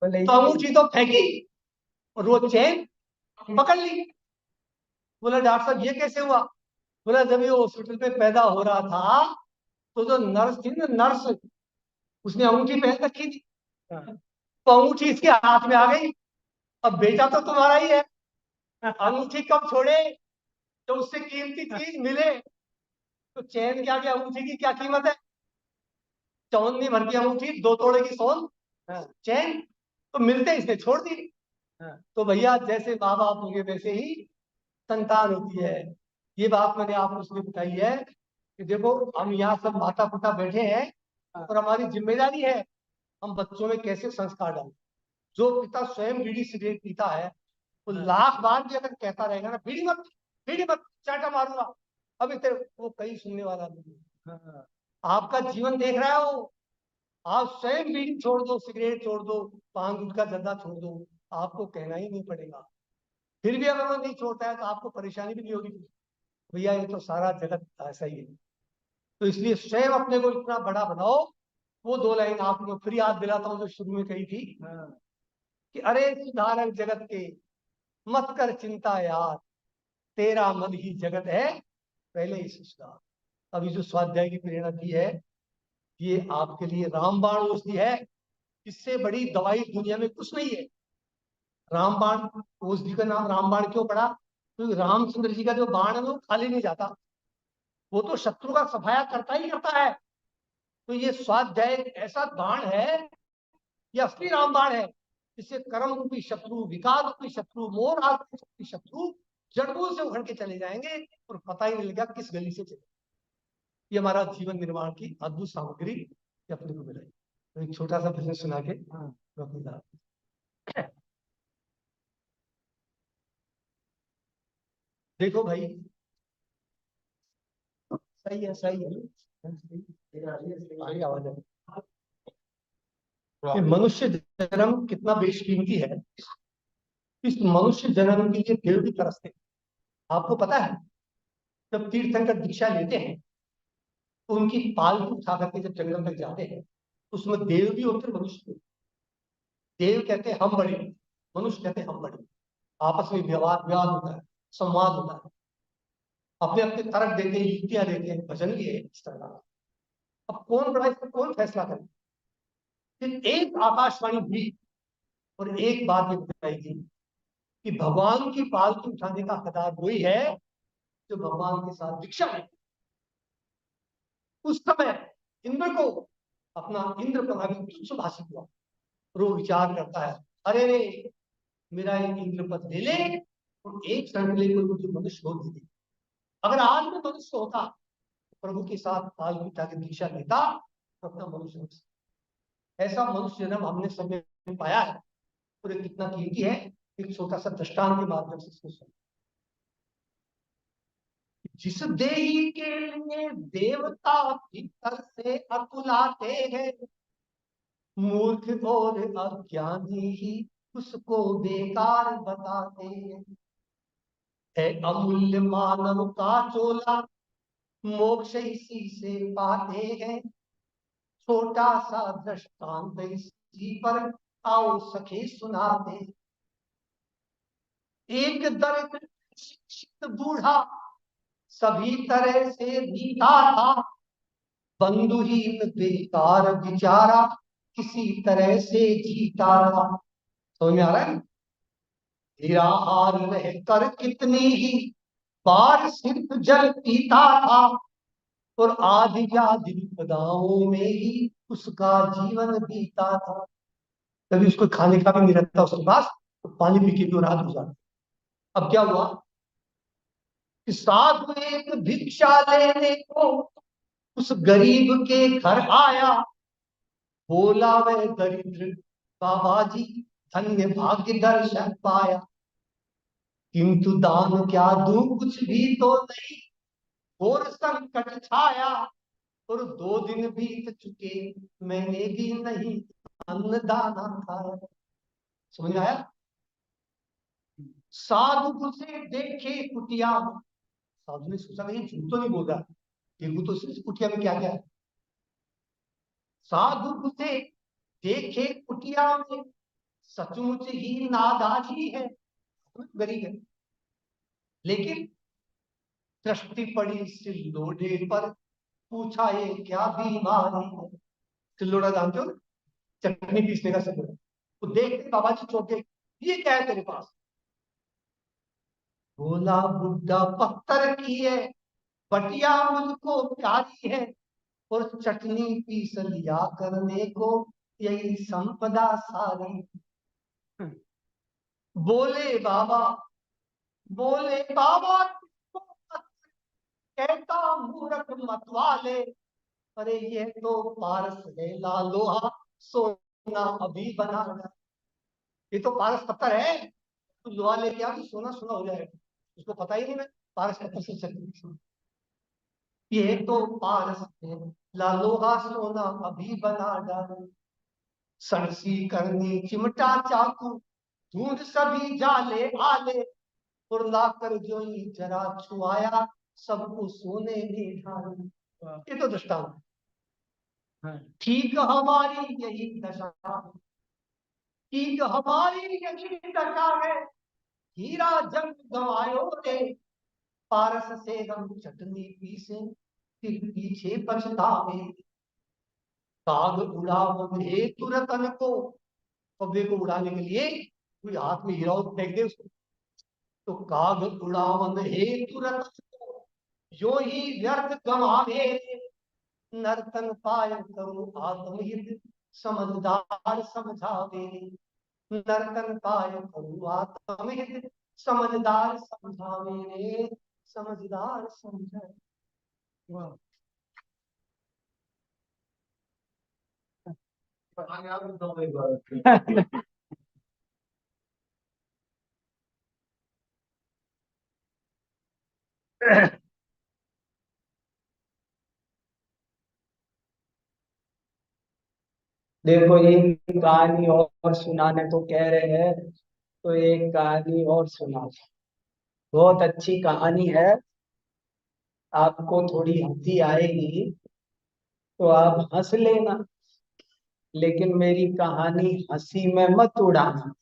तो अंगूठी तो फेंकी, और वो चैन पकड़ ली। बोला डॉक्टर साहब ये कैसे हुआ। बोला जब ये हॉस्पिटल में पैदा हो रहा था, तो जो नर्स थी ना, नर्स, उसने अंगूठी पहन रखी थी। तो अंगूठी इसके हाथ में आ गई। अब बेटा तो तुम्हारा ही है, अंगूठी कब छोड़े, तो उससे कीमती चीज मिले। तो चैन क्या, क्या अंगूठी की क्या कीमत है। चौंदी भर की अंगूठी, 2 तोड़े की सोन, चैन, तो मिलते इसने छोड़ दी। तो भैया जैसे माँ बाप होंगे वैसे ही संतान होती है। ये बात मैंने आपको इसलिए बताई है कि देखो, हम यहाँ सब माता पिता बैठे हैं, और हमारी जिम्मेदारी है हम बच्चों में कैसे संस्कार डालें। जो पिता स्वयं बीड़ी सिगरेट पीता है, वो लाख बार भी अगर कहता रहेगा ना बीड़ी मत, चाटा मारूंगा, अभी तेरे वो कहीं सुनने वाला नहीं है। आपका जीवन देख रहा है वो। आप स्वयं बीड़ी छोड़ दो, सिगरेट छोड़ दो, पान गुटखा जर्दा छोड़ दो, आपको कहना ही नहीं पड़ेगा। फिर भी अगर वो नहीं छोड़ता है तो आपको परेशानी भी नहीं होगी। भैया ये तो सारा जगत ऐसा ही है। तो इसलिए स्वयं अपने को इतना बड़ा बनाओ। वो 2 लाइन आपको फिर याद दिलाता हूँ जो शुरू में कही थी, कि अरे सुधारक जगत के, मत कर चिंता यार, तेरा मन ही जगत है, पहले ही सुधार। अभी जो स्वाध्याय की प्रेरणा दी है, ये आपके लिए रामबाण औषधि है। इससे बड़ी दवाई दुनिया में कुछ नहीं है। रामबाण औषधि का नाम रामबाण क्यों पड़ा? क्योंकि रामचंद्र जी का जो बाण है वो खाली नहीं जाता, वो तो शत्रु का सफाया करता ही करता है। तो ये स्वाध्याय ऐसा बाण है, ये असली रामबाण है। इससे कर्म रूपी शत्रु, विकार रूपी शत्रु, मोह राग रूपी शत्रु जड़मूल से उखड़ के चले जाएंगे और पता ही नहीं लगेगा किस गली से चले। ये हमारा जीवन निर्माण की अद्भुत सामग्री अपने को मिलाई। तो एक छोटा सा भजन सुना के मैं अपनी बात। देखो भाई, सही है, सही है, आगे आवाज है। ये मनुष्य जन्म कितना बेशकीमती है। इस मनुष्य जन्म के लिए देव भी तरसते हैं। आपको पता है, जब तीर्थंकर दीक्षा लेते हैं तो उनकी पालकी उठा करके जब जंगल तक जाते हैं, उसमें देव भी होते हैं, मनुष्य भी। देव कहते हैं हम बड़े, मनुष्य कहते हैं हम बड़े। आपस में व्यवहार विवाद होता है, संवाद होता है, अपने अपने तर्क देते हैं, युक्तियां देते हैं, भजन भी है इस तरह का। अब कौन बड़ा, इसका कौन फैसला करे? फिर एक आकाशवाणी हुई और एक बात ये बताएगी कि भगवान की पालकी उठाने का हकदार वही है जो भगवान के साथ दीक्षा ले। उस समय इंद्र को अपना इंद्र प्रभावी सुभाषित हुआ और वो विचार करता है, अरे रे, मेरा एक इंद्र पद ले ले और एक क्षण के लिए कोई मुझे मनुष्य हो दे। अगर आज में मनुष्य होता, प्रभु के साथ पालकी उठा के दीक्षा लेता, तो अपना मनुष्य हो सकता। ऐसा मनुष्य जन्म हमने सब में पाया है और ये कितना कीमती है। एक छोटा सा दृष्टांत के माध्यम से इसको सुनो। जिस देही के लिए देवता भीतर से अकुलाते हैं, मूर्ख और अज्ञानी ही उसको बेकार बताते हैं। है अमूल्य मानव का चोला, मोक्ष इसी से पाते हैं। छोटा सा दृष्टांत इसी पर आओ सखे सुनाते। एक दरिद्र शिक्षित बूढ़ा सभी तरह से बीता था, बंधुहीन बेकार बिचारा किसी तरह से जीता था। समझ में आ रहा है? निराहार रहकर कितनी ही बार सिर्फ जल पीता था और आदि व्याधि विपदाओं में ही उसका जीवन बीता था। कभी उसको खाने का भी नहीं रहता उसके पास, तो पानी पी के भी रात गुजारती। अब क्या हुआ कि साधु एक भिक्षा लेने को उस गरीब के घर आया। बोला वह दरिद्र, बाबा जी धन्य भाग्य दर्शन पाया, किंतु दान क्या दूं कुछ भी तो नहीं, और संकट छाया और 2 दिन बीत चुके मैंने भी नहीं अन्न दाना खाया। समझ आया? साधु से देखे कुटिया, साधु ने सोचा ये झूठ तो नहीं बोल रहा, देखो तो सिर्फ कुटिया में क्या क्या है। साधु से देखे कुटिया में सचमुच ही नादानी है, गरीब है, लेकिन दृष्टि पड़ी सिल्लोडे पर, पूछा ये क्या बीमारी है। सिल्लोड़ा जानते हो, चटनी पीसने का सिल्लोड़ा। तो देखते बाबा जी चौके, ये क्या है तेरे पास? बोला बुड्ढा पत्थर की है, बटिया मुझको प्यारी है, और चटनी पीस लिया करने को यही संपदा सारी। बोले बाबा, बोले बाबा, कहता मूर्ख मतवाले, अरे ये तो पारस है लालोहा, सोना अभी बना। ये तो पारस पत्थर है, तो लोहा लेके आ तो सोना सोना हो जाएगा। उसको पता ही नहीं मैं पारस पत्थर से चलती। ये तो पारस है लालोहा, सोना अभी बना डाले। सरसी करनी चिमटा चाकू, ढूंढ सभी जाले आले, और लाकर जो ही जरा छुआया, सबको सोने में ढाले। ये तो दृष्टांत है। ठीक हमारी यही दशा, ठीक हमारी यही दशा है, हीरा जंग गवायो रे, पारस से हम चटनी पीसे, फिर पीछे पछतावे। काग उड़ावे तुरतन को, कौवे को उड़ाने के लिए कोई हाथ में हीरा फेंक दे उसको, तो काग उड़ावन हे तुरतन को, यो ही व्यर्थ गंवावे। नर्तन पाय करो आत्महित, समझदार समझावे। नर्तन पाय करो आत्महित, समझदार समझावे। समझदार समझावे। वाह। देखो एक कहानी और सुनाने तो कह रहे हैं, तो एक कहानी और सुना। बहुत अच्छी कहानी है, आपको थोड़ी हंसी आएगी तो आप हंस लेना, लेकिन मेरी कहानी हंसी में मत उड़ाना।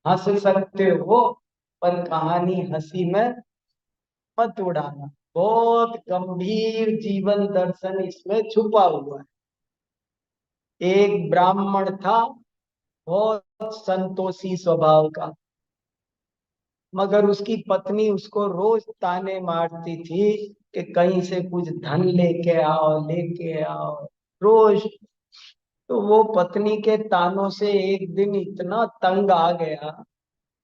हंस सकते हो पर कहानी हंसी में मत उड़ाना। बहुत गंभीर जीवन दर्शन इसमें छुपा हुआ है। एक ब्राह्मण था, बहुत संतोषी स्वभाव का, मगर उसकी पत्नी उसको रोज ताने मारती थी कि कहीं से कुछ धन लेके आओ, लेके आओ, रोज। तो वो पत्नी के तानों से एक दिन इतना तंग आ गया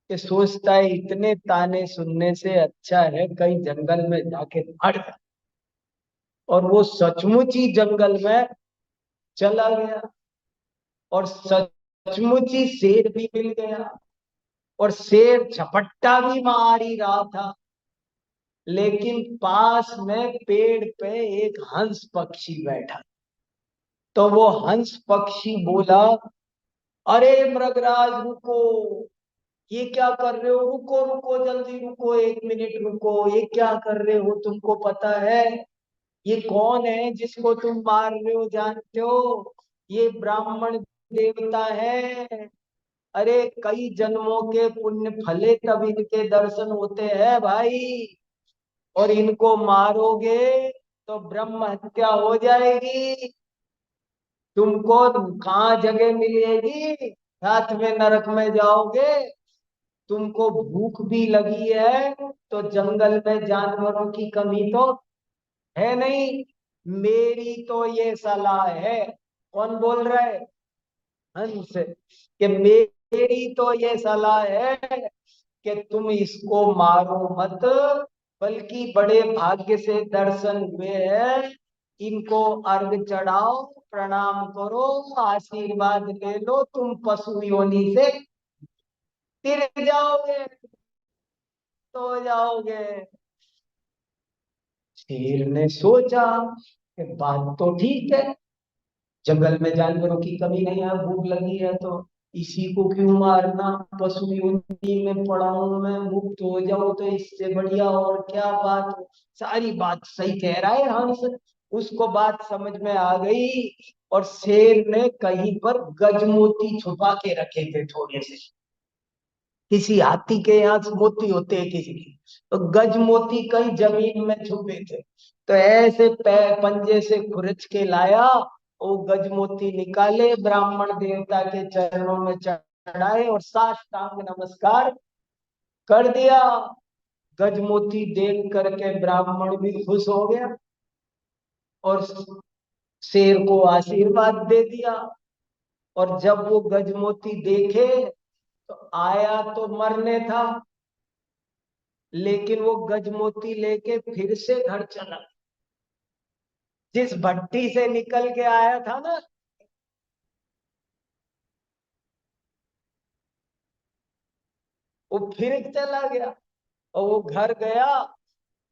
कि सोचता है इतने ताने सुनने से अच्छा है कहीं जंगल में जाके मर जाए। और वो सचमुच ही जंगल में चला गया, और सचमुच ही शेर भी मिल गया, और शेर झपट्टा भी मार ही रहा था। लेकिन पास में पेड़ पे एक हंस पक्षी बैठा। तो वो हंस पक्षी बोला, अरे मृगराज रुको, ये क्या कर रहे हो, रुको रुको जल्दी रुको, 1 मिनट रुको, ये क्या कर रहे हो, तुमको पता है ये कौन है जिसको तुम मार रहे हो, जानते हो? ये ब्राह्मण देवता है। अरे कई जन्मों के पुण्य फले तब इनके दर्शन होते हैं भाई, और इनको मारोगे तो ब्रह्म हत्या हो जाएगी। तुमको कहाँ जगह मिलेगी, रात में नरक में जाओगे। तुमको भूख भी लगी है तो जंगल में जानवरों की कमी तो है नहीं। मेरी तो ये सलाह है। कौन बोल रहा है? हंस। कि मेरी तो ये सलाह है कि तुम इसको मारो मत, बल्कि बड़े भाग्य से दर्शन हुए हैं, इनको अर्घ चढ़ाओ, प्रणाम करो, आशीर्वाद ले लो, तुम पशु योनि से तिर जाओगे, तो जाओगे। शेर ने सोचा कि बात तो ठीक है, जंगल में जानवरों की कमी नहीं है, भूख लगी है तो इसी को क्यों मारना, पशु योनि में पड़ा हूं मैं, मुक्त हो जाऊं तो इससे बढ़िया और क्या बात। सारी बात सही कह रहा है हंस, उसको बात समझ में आ गई। और शेर ने कहीं पर गजमोती छुपा के रखे थे थोड़े से, किसी हाथी के यहाँ मोती होते हैं किसी के, तो गज मोती कहीं जमीन में छुपे थे। तो ऐसे पंजे से खुरच के लाया, वो गज मोती निकाले, ब्राह्मण देवता के चरणों में चढ़ाए और साष्टांग नमस्कार कर दिया। गज मोती देख करके ब्राह्मण भी खुश हो गया और शेर को आशीर्वाद दे दिया। और जब वो गजमोती देखे तो आया तो मरने था, लेकिन वो गजमोती लेके फिर से घर चला। जिस भट्टी से निकल के आया था ना, वो फिर चला गया। और वो घर गया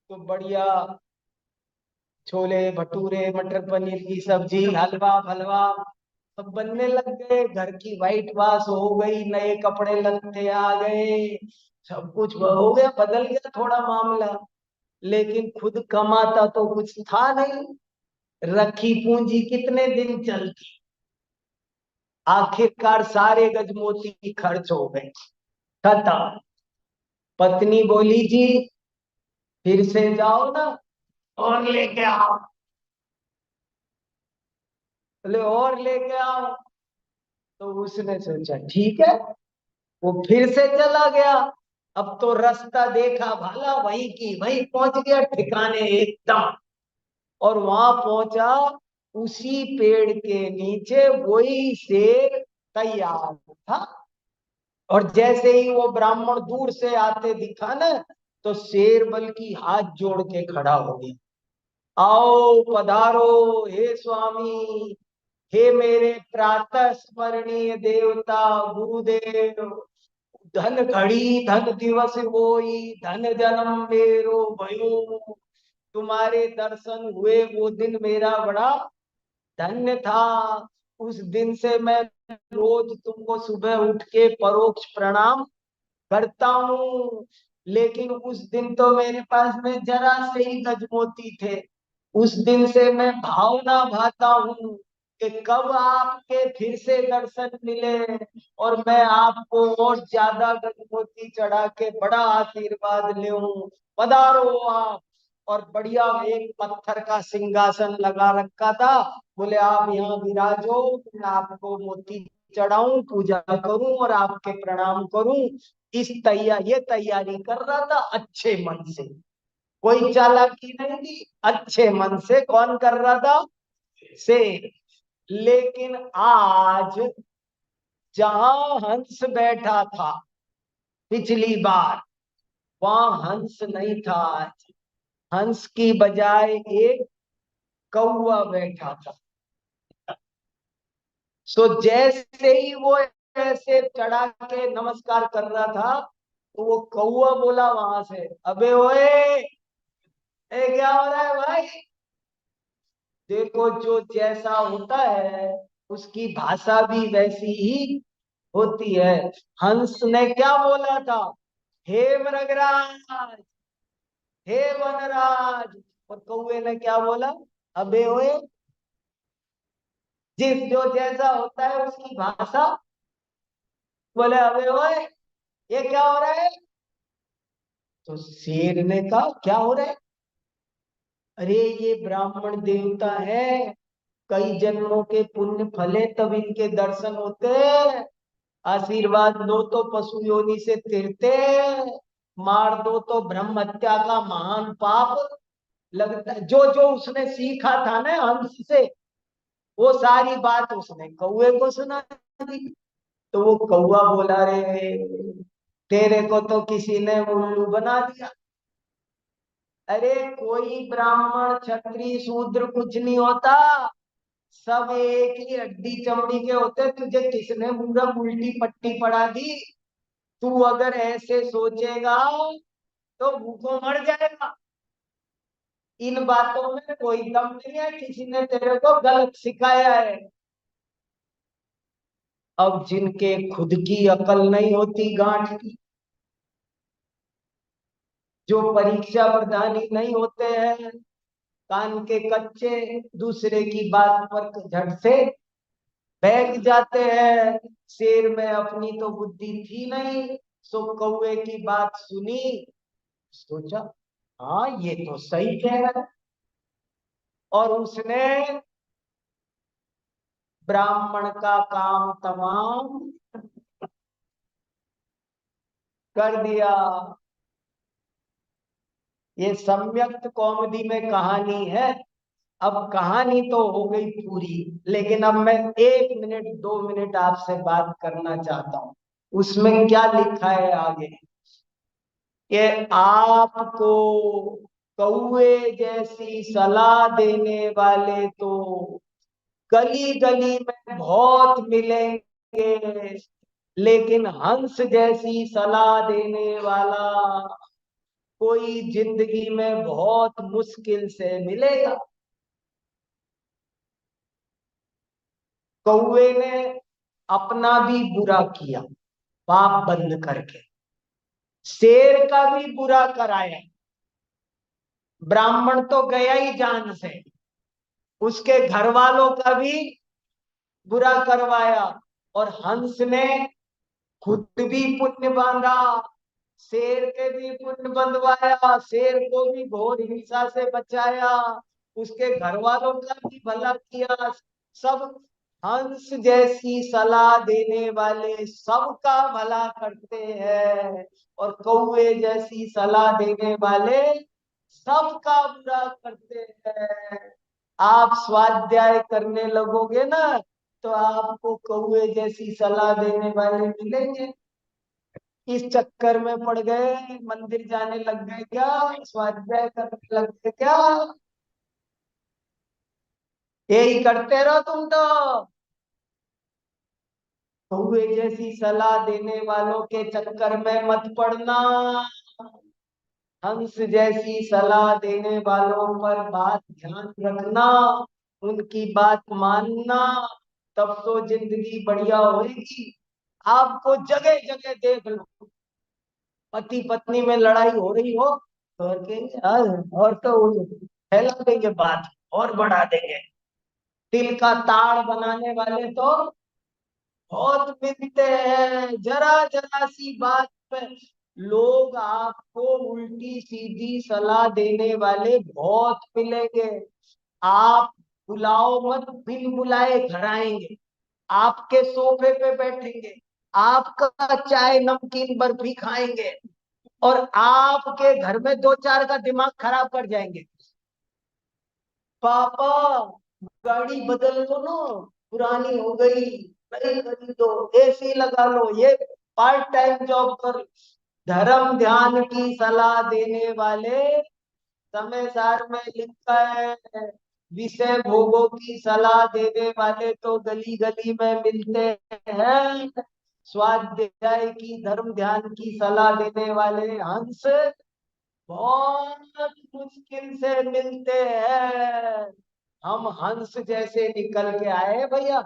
तो बढ़िया छोले भटूरे, मटर पनीर की सब्जी, हलवा फलवा सब बनने लग गए, घर की व्हाइट वॉश हो गई, नए कपड़े लत्ते आ गए, सब कुछ हो गया, बदल गया थोड़ा मामला। लेकिन खुद कमाता तो कुछ था नहीं, रखी पूंजी कितने दिन चलती। आखिरकार सारे गजमोती खर्च हो गए, खत्म। पत्नी बोली, जी फिर से जाओ ना, और लेके आओ। बोले और लेके आओ। तो उसने सोचा ठीक है, वो फिर से चला गया। अब तो रास्ता देखा भाला वहीं की वहीं पहुंच गया ठिकाने एकदम। और वहां पहुंचा, उसी पेड़ के नीचे वही शेर तैयार था। और जैसे ही वो ब्राह्मण दूर से आते दिखा ना, तो शेर बल्कि हाथ जोड़ के खड़ा हो गया। आओ पधारो हे स्वामी, हे मेरे प्रातः स्मरणीय देवता गुरुदेव। धन घड़ी धन दिवस होई, धन जन्म मेरो भयो। तुम्हारे दर्शन हुए वो दिन मेरा बड़ा धन्य था। उस दिन से मैं रोज तुमको सुबह उठ के परोक्ष प्रणाम करता हूँ। लेकिन उस दिन तो मेरे पास में जरा से ही गजमोती थे। उस दिन से मैं भावना भाता हूँ कि कब आपके फिर से दर्शन मिले और मैं आपको और ज्यादा गजमोती चढ़ा के बड़ा आशीर्वाद लूं। पधारो आप। और बढ़िया एक पत्थर का सिंहासन लगा रखा था। बोले आप यहाँ विराजो, मैं आपको मोती चढ़ाऊं, पूजा करूं और आपके प्रणाम करूं। ये तैयारी कर रहा था अच्छे मन से, कोई चालाकी नहीं थी। अच्छे मन से कौन कर रहा था? शेर। लेकिन आज जहां हंस बैठा था पिछली बार, वहां हंस नहीं था। आज हंस की बजाय एक कौवा बैठा था। सो जैसे ही वो ऐसे चढ़ा के नमस्कार कर रहा था, तो वो कौवा बोला वहां से, अबे ओए, क्या हो रहा है भाई? देखो, जो जैसा होता है उसकी भाषा भी वैसी ही होती है। हंस ने क्या बोला था? हे मृगराज, हे वनराज। और कौवे ने क्या बोला? अबे ओए। जिस जो जैसा होता है उसकी भाषा। बोले अबे ओए, ये क्या हो रहा है? तो शेर ने कहा क्या हो रहा है? अरे ये ब्राह्मण देवता है, कई जन्मों के पुण्य फले तब इनके दर्शन होते हैं। आशीर्वाद लो तो पशु योनि से तिरते, मार दो तो ब्रह्म हत्या का महान पाप लगता है। जो जो उसने सीखा था ना हंस से, वो सारी बात उसने कौवे को सुना दी। तो वो कौवा बोला, रे तेरे को तो किसी ने उल्लू बना दिया। अरे कोई ब्राह्मण क्षत्रिय शूद्र कुछ नहीं होता, सब एक ही हड्डी चमड़ी के होते। तुझे किसने पूरा उल्टी पट्टी पड़ा दी? तू अगर ऐसे सोचेगा तो भूखों मर जाएगा। इन बातों में कोई दम नहीं है, किसी ने तेरे को गलत सिखाया है। अब जिनके खुद की अकल नहीं होती गांठ की, जो परीक्षा प्रधानी नहीं होते हैं, कान के कच्चे, दूसरे की बात पर झट से बैठ जाते हैं। शेर में अपनी तो बुद्धि थी नहीं, सो कौवे की बात सुनी, सोचा हाँ ये तो सही कह रहा है। और उसने ब्राह्मण का काम तमाम कर दिया। ये सम्यक्त कौमुदी में कहानी है। अब कहानी तो हो गई पूरी, लेकिन अब मैं 1 मिनट 2 मिनट आपसे बात करना चाहता हूं। उसमें क्या लिखा है आगे कि आपको कौवे जैसी सलाह देने वाले तो गली गली में बहुत मिलेंगे, लेकिन हंस जैसी सलाह देने वाला कोई जिंदगी में बहुत मुश्किल से मिलेगा। कौवे ने अपना भी बुरा किया, पाप बंद करके, शेर का भी बुरा कराया। ब्राह्मण तो गया ही जान से, उसके घर वालों का भी बुरा करवाया। और हंस ने खुद भी पुण्य बांधा, शेर के भी पुण्य बंधवाया, शेर को भी घोर हिंसा से बचाया, उसके घर वालों का भी भला किया। सब हंस जैसी सलाह देने वाले सबका भला करते हैं, और कौवे जैसी सलाह देने वाले सबका बुरा करते हैं। आप स्वाध्याय करने लगोगे ना तो आपको कौवे जैसी सलाह देने वाले मिलेंगे। इस चक्कर में पड़ गए, मंदिर जाने लग गए क्या, स्वाध्याय करने लग गए क्या? यही करते रहो तुम तो। कौवे जैसी सलाह देने वालों के चक्कर में मत पड़ना। हंस जैसी सलाह देने वालों पर बात ध्यान रखना, उनकी बात मानना, तब तो जिंदगी बढ़िया होगी। आपको जगह जगह देख लो, पति पत्नी में लड़ाई हो रही हो तो और कहेंगे "हाँ, और तो फैला देंगे बात और बढ़ा देंगे। दिल का ताड़ बनाने वाले तो बहुत मिलते हैं, जरा जरा सी बात पे लोग आपको उल्टी सीधी सलाह देने वाले बहुत मिलेंगे। आप बुलाओ मत, बिन बुलाए घर आएंगे, आपके सोफे पे बैठेंगे, आपका चाय नमकीन बर्फी खाएंगे, और आपके घर में दो चार का दिमाग खराब कर जाएंगे। पापा गाड़ी बदल लो ना, पुरानी हो गई, नई खरीदो, एसी लगा लो, ये पार्ट टाइम जॉब कर। धर्म ध्यान की सलाह देने वाले समय सार में लिखा है, विषय भोगों की सलाह देने वाले तो गली गली में मिलते हैं, स्वाध्याय की धर्म ध्यान की सलाह देने वाले हंस बहुत मुश्किल से मिलते हैं। हम हंस जैसे निकल के आए भैया,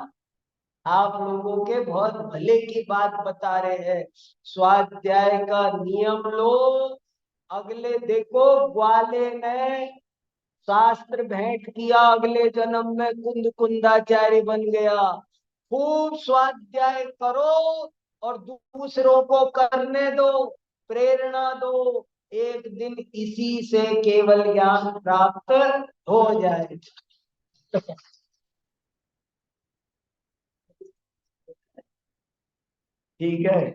आप लोगों के बहुत भले की बात बता रहे हैं। स्वाध्याय का नियम लो, अगले देखो ग्वाले ने शास्त्र भेंट किया, अगले जन्म में कुंद कुंदाचार्य बन गया। खूब स्वाध्याय करो और दूसरों को करने दो, प्रेरणा दो, एक दिन इसी से केवल ज्ञान प्राप्त हो जाए। ठीक है।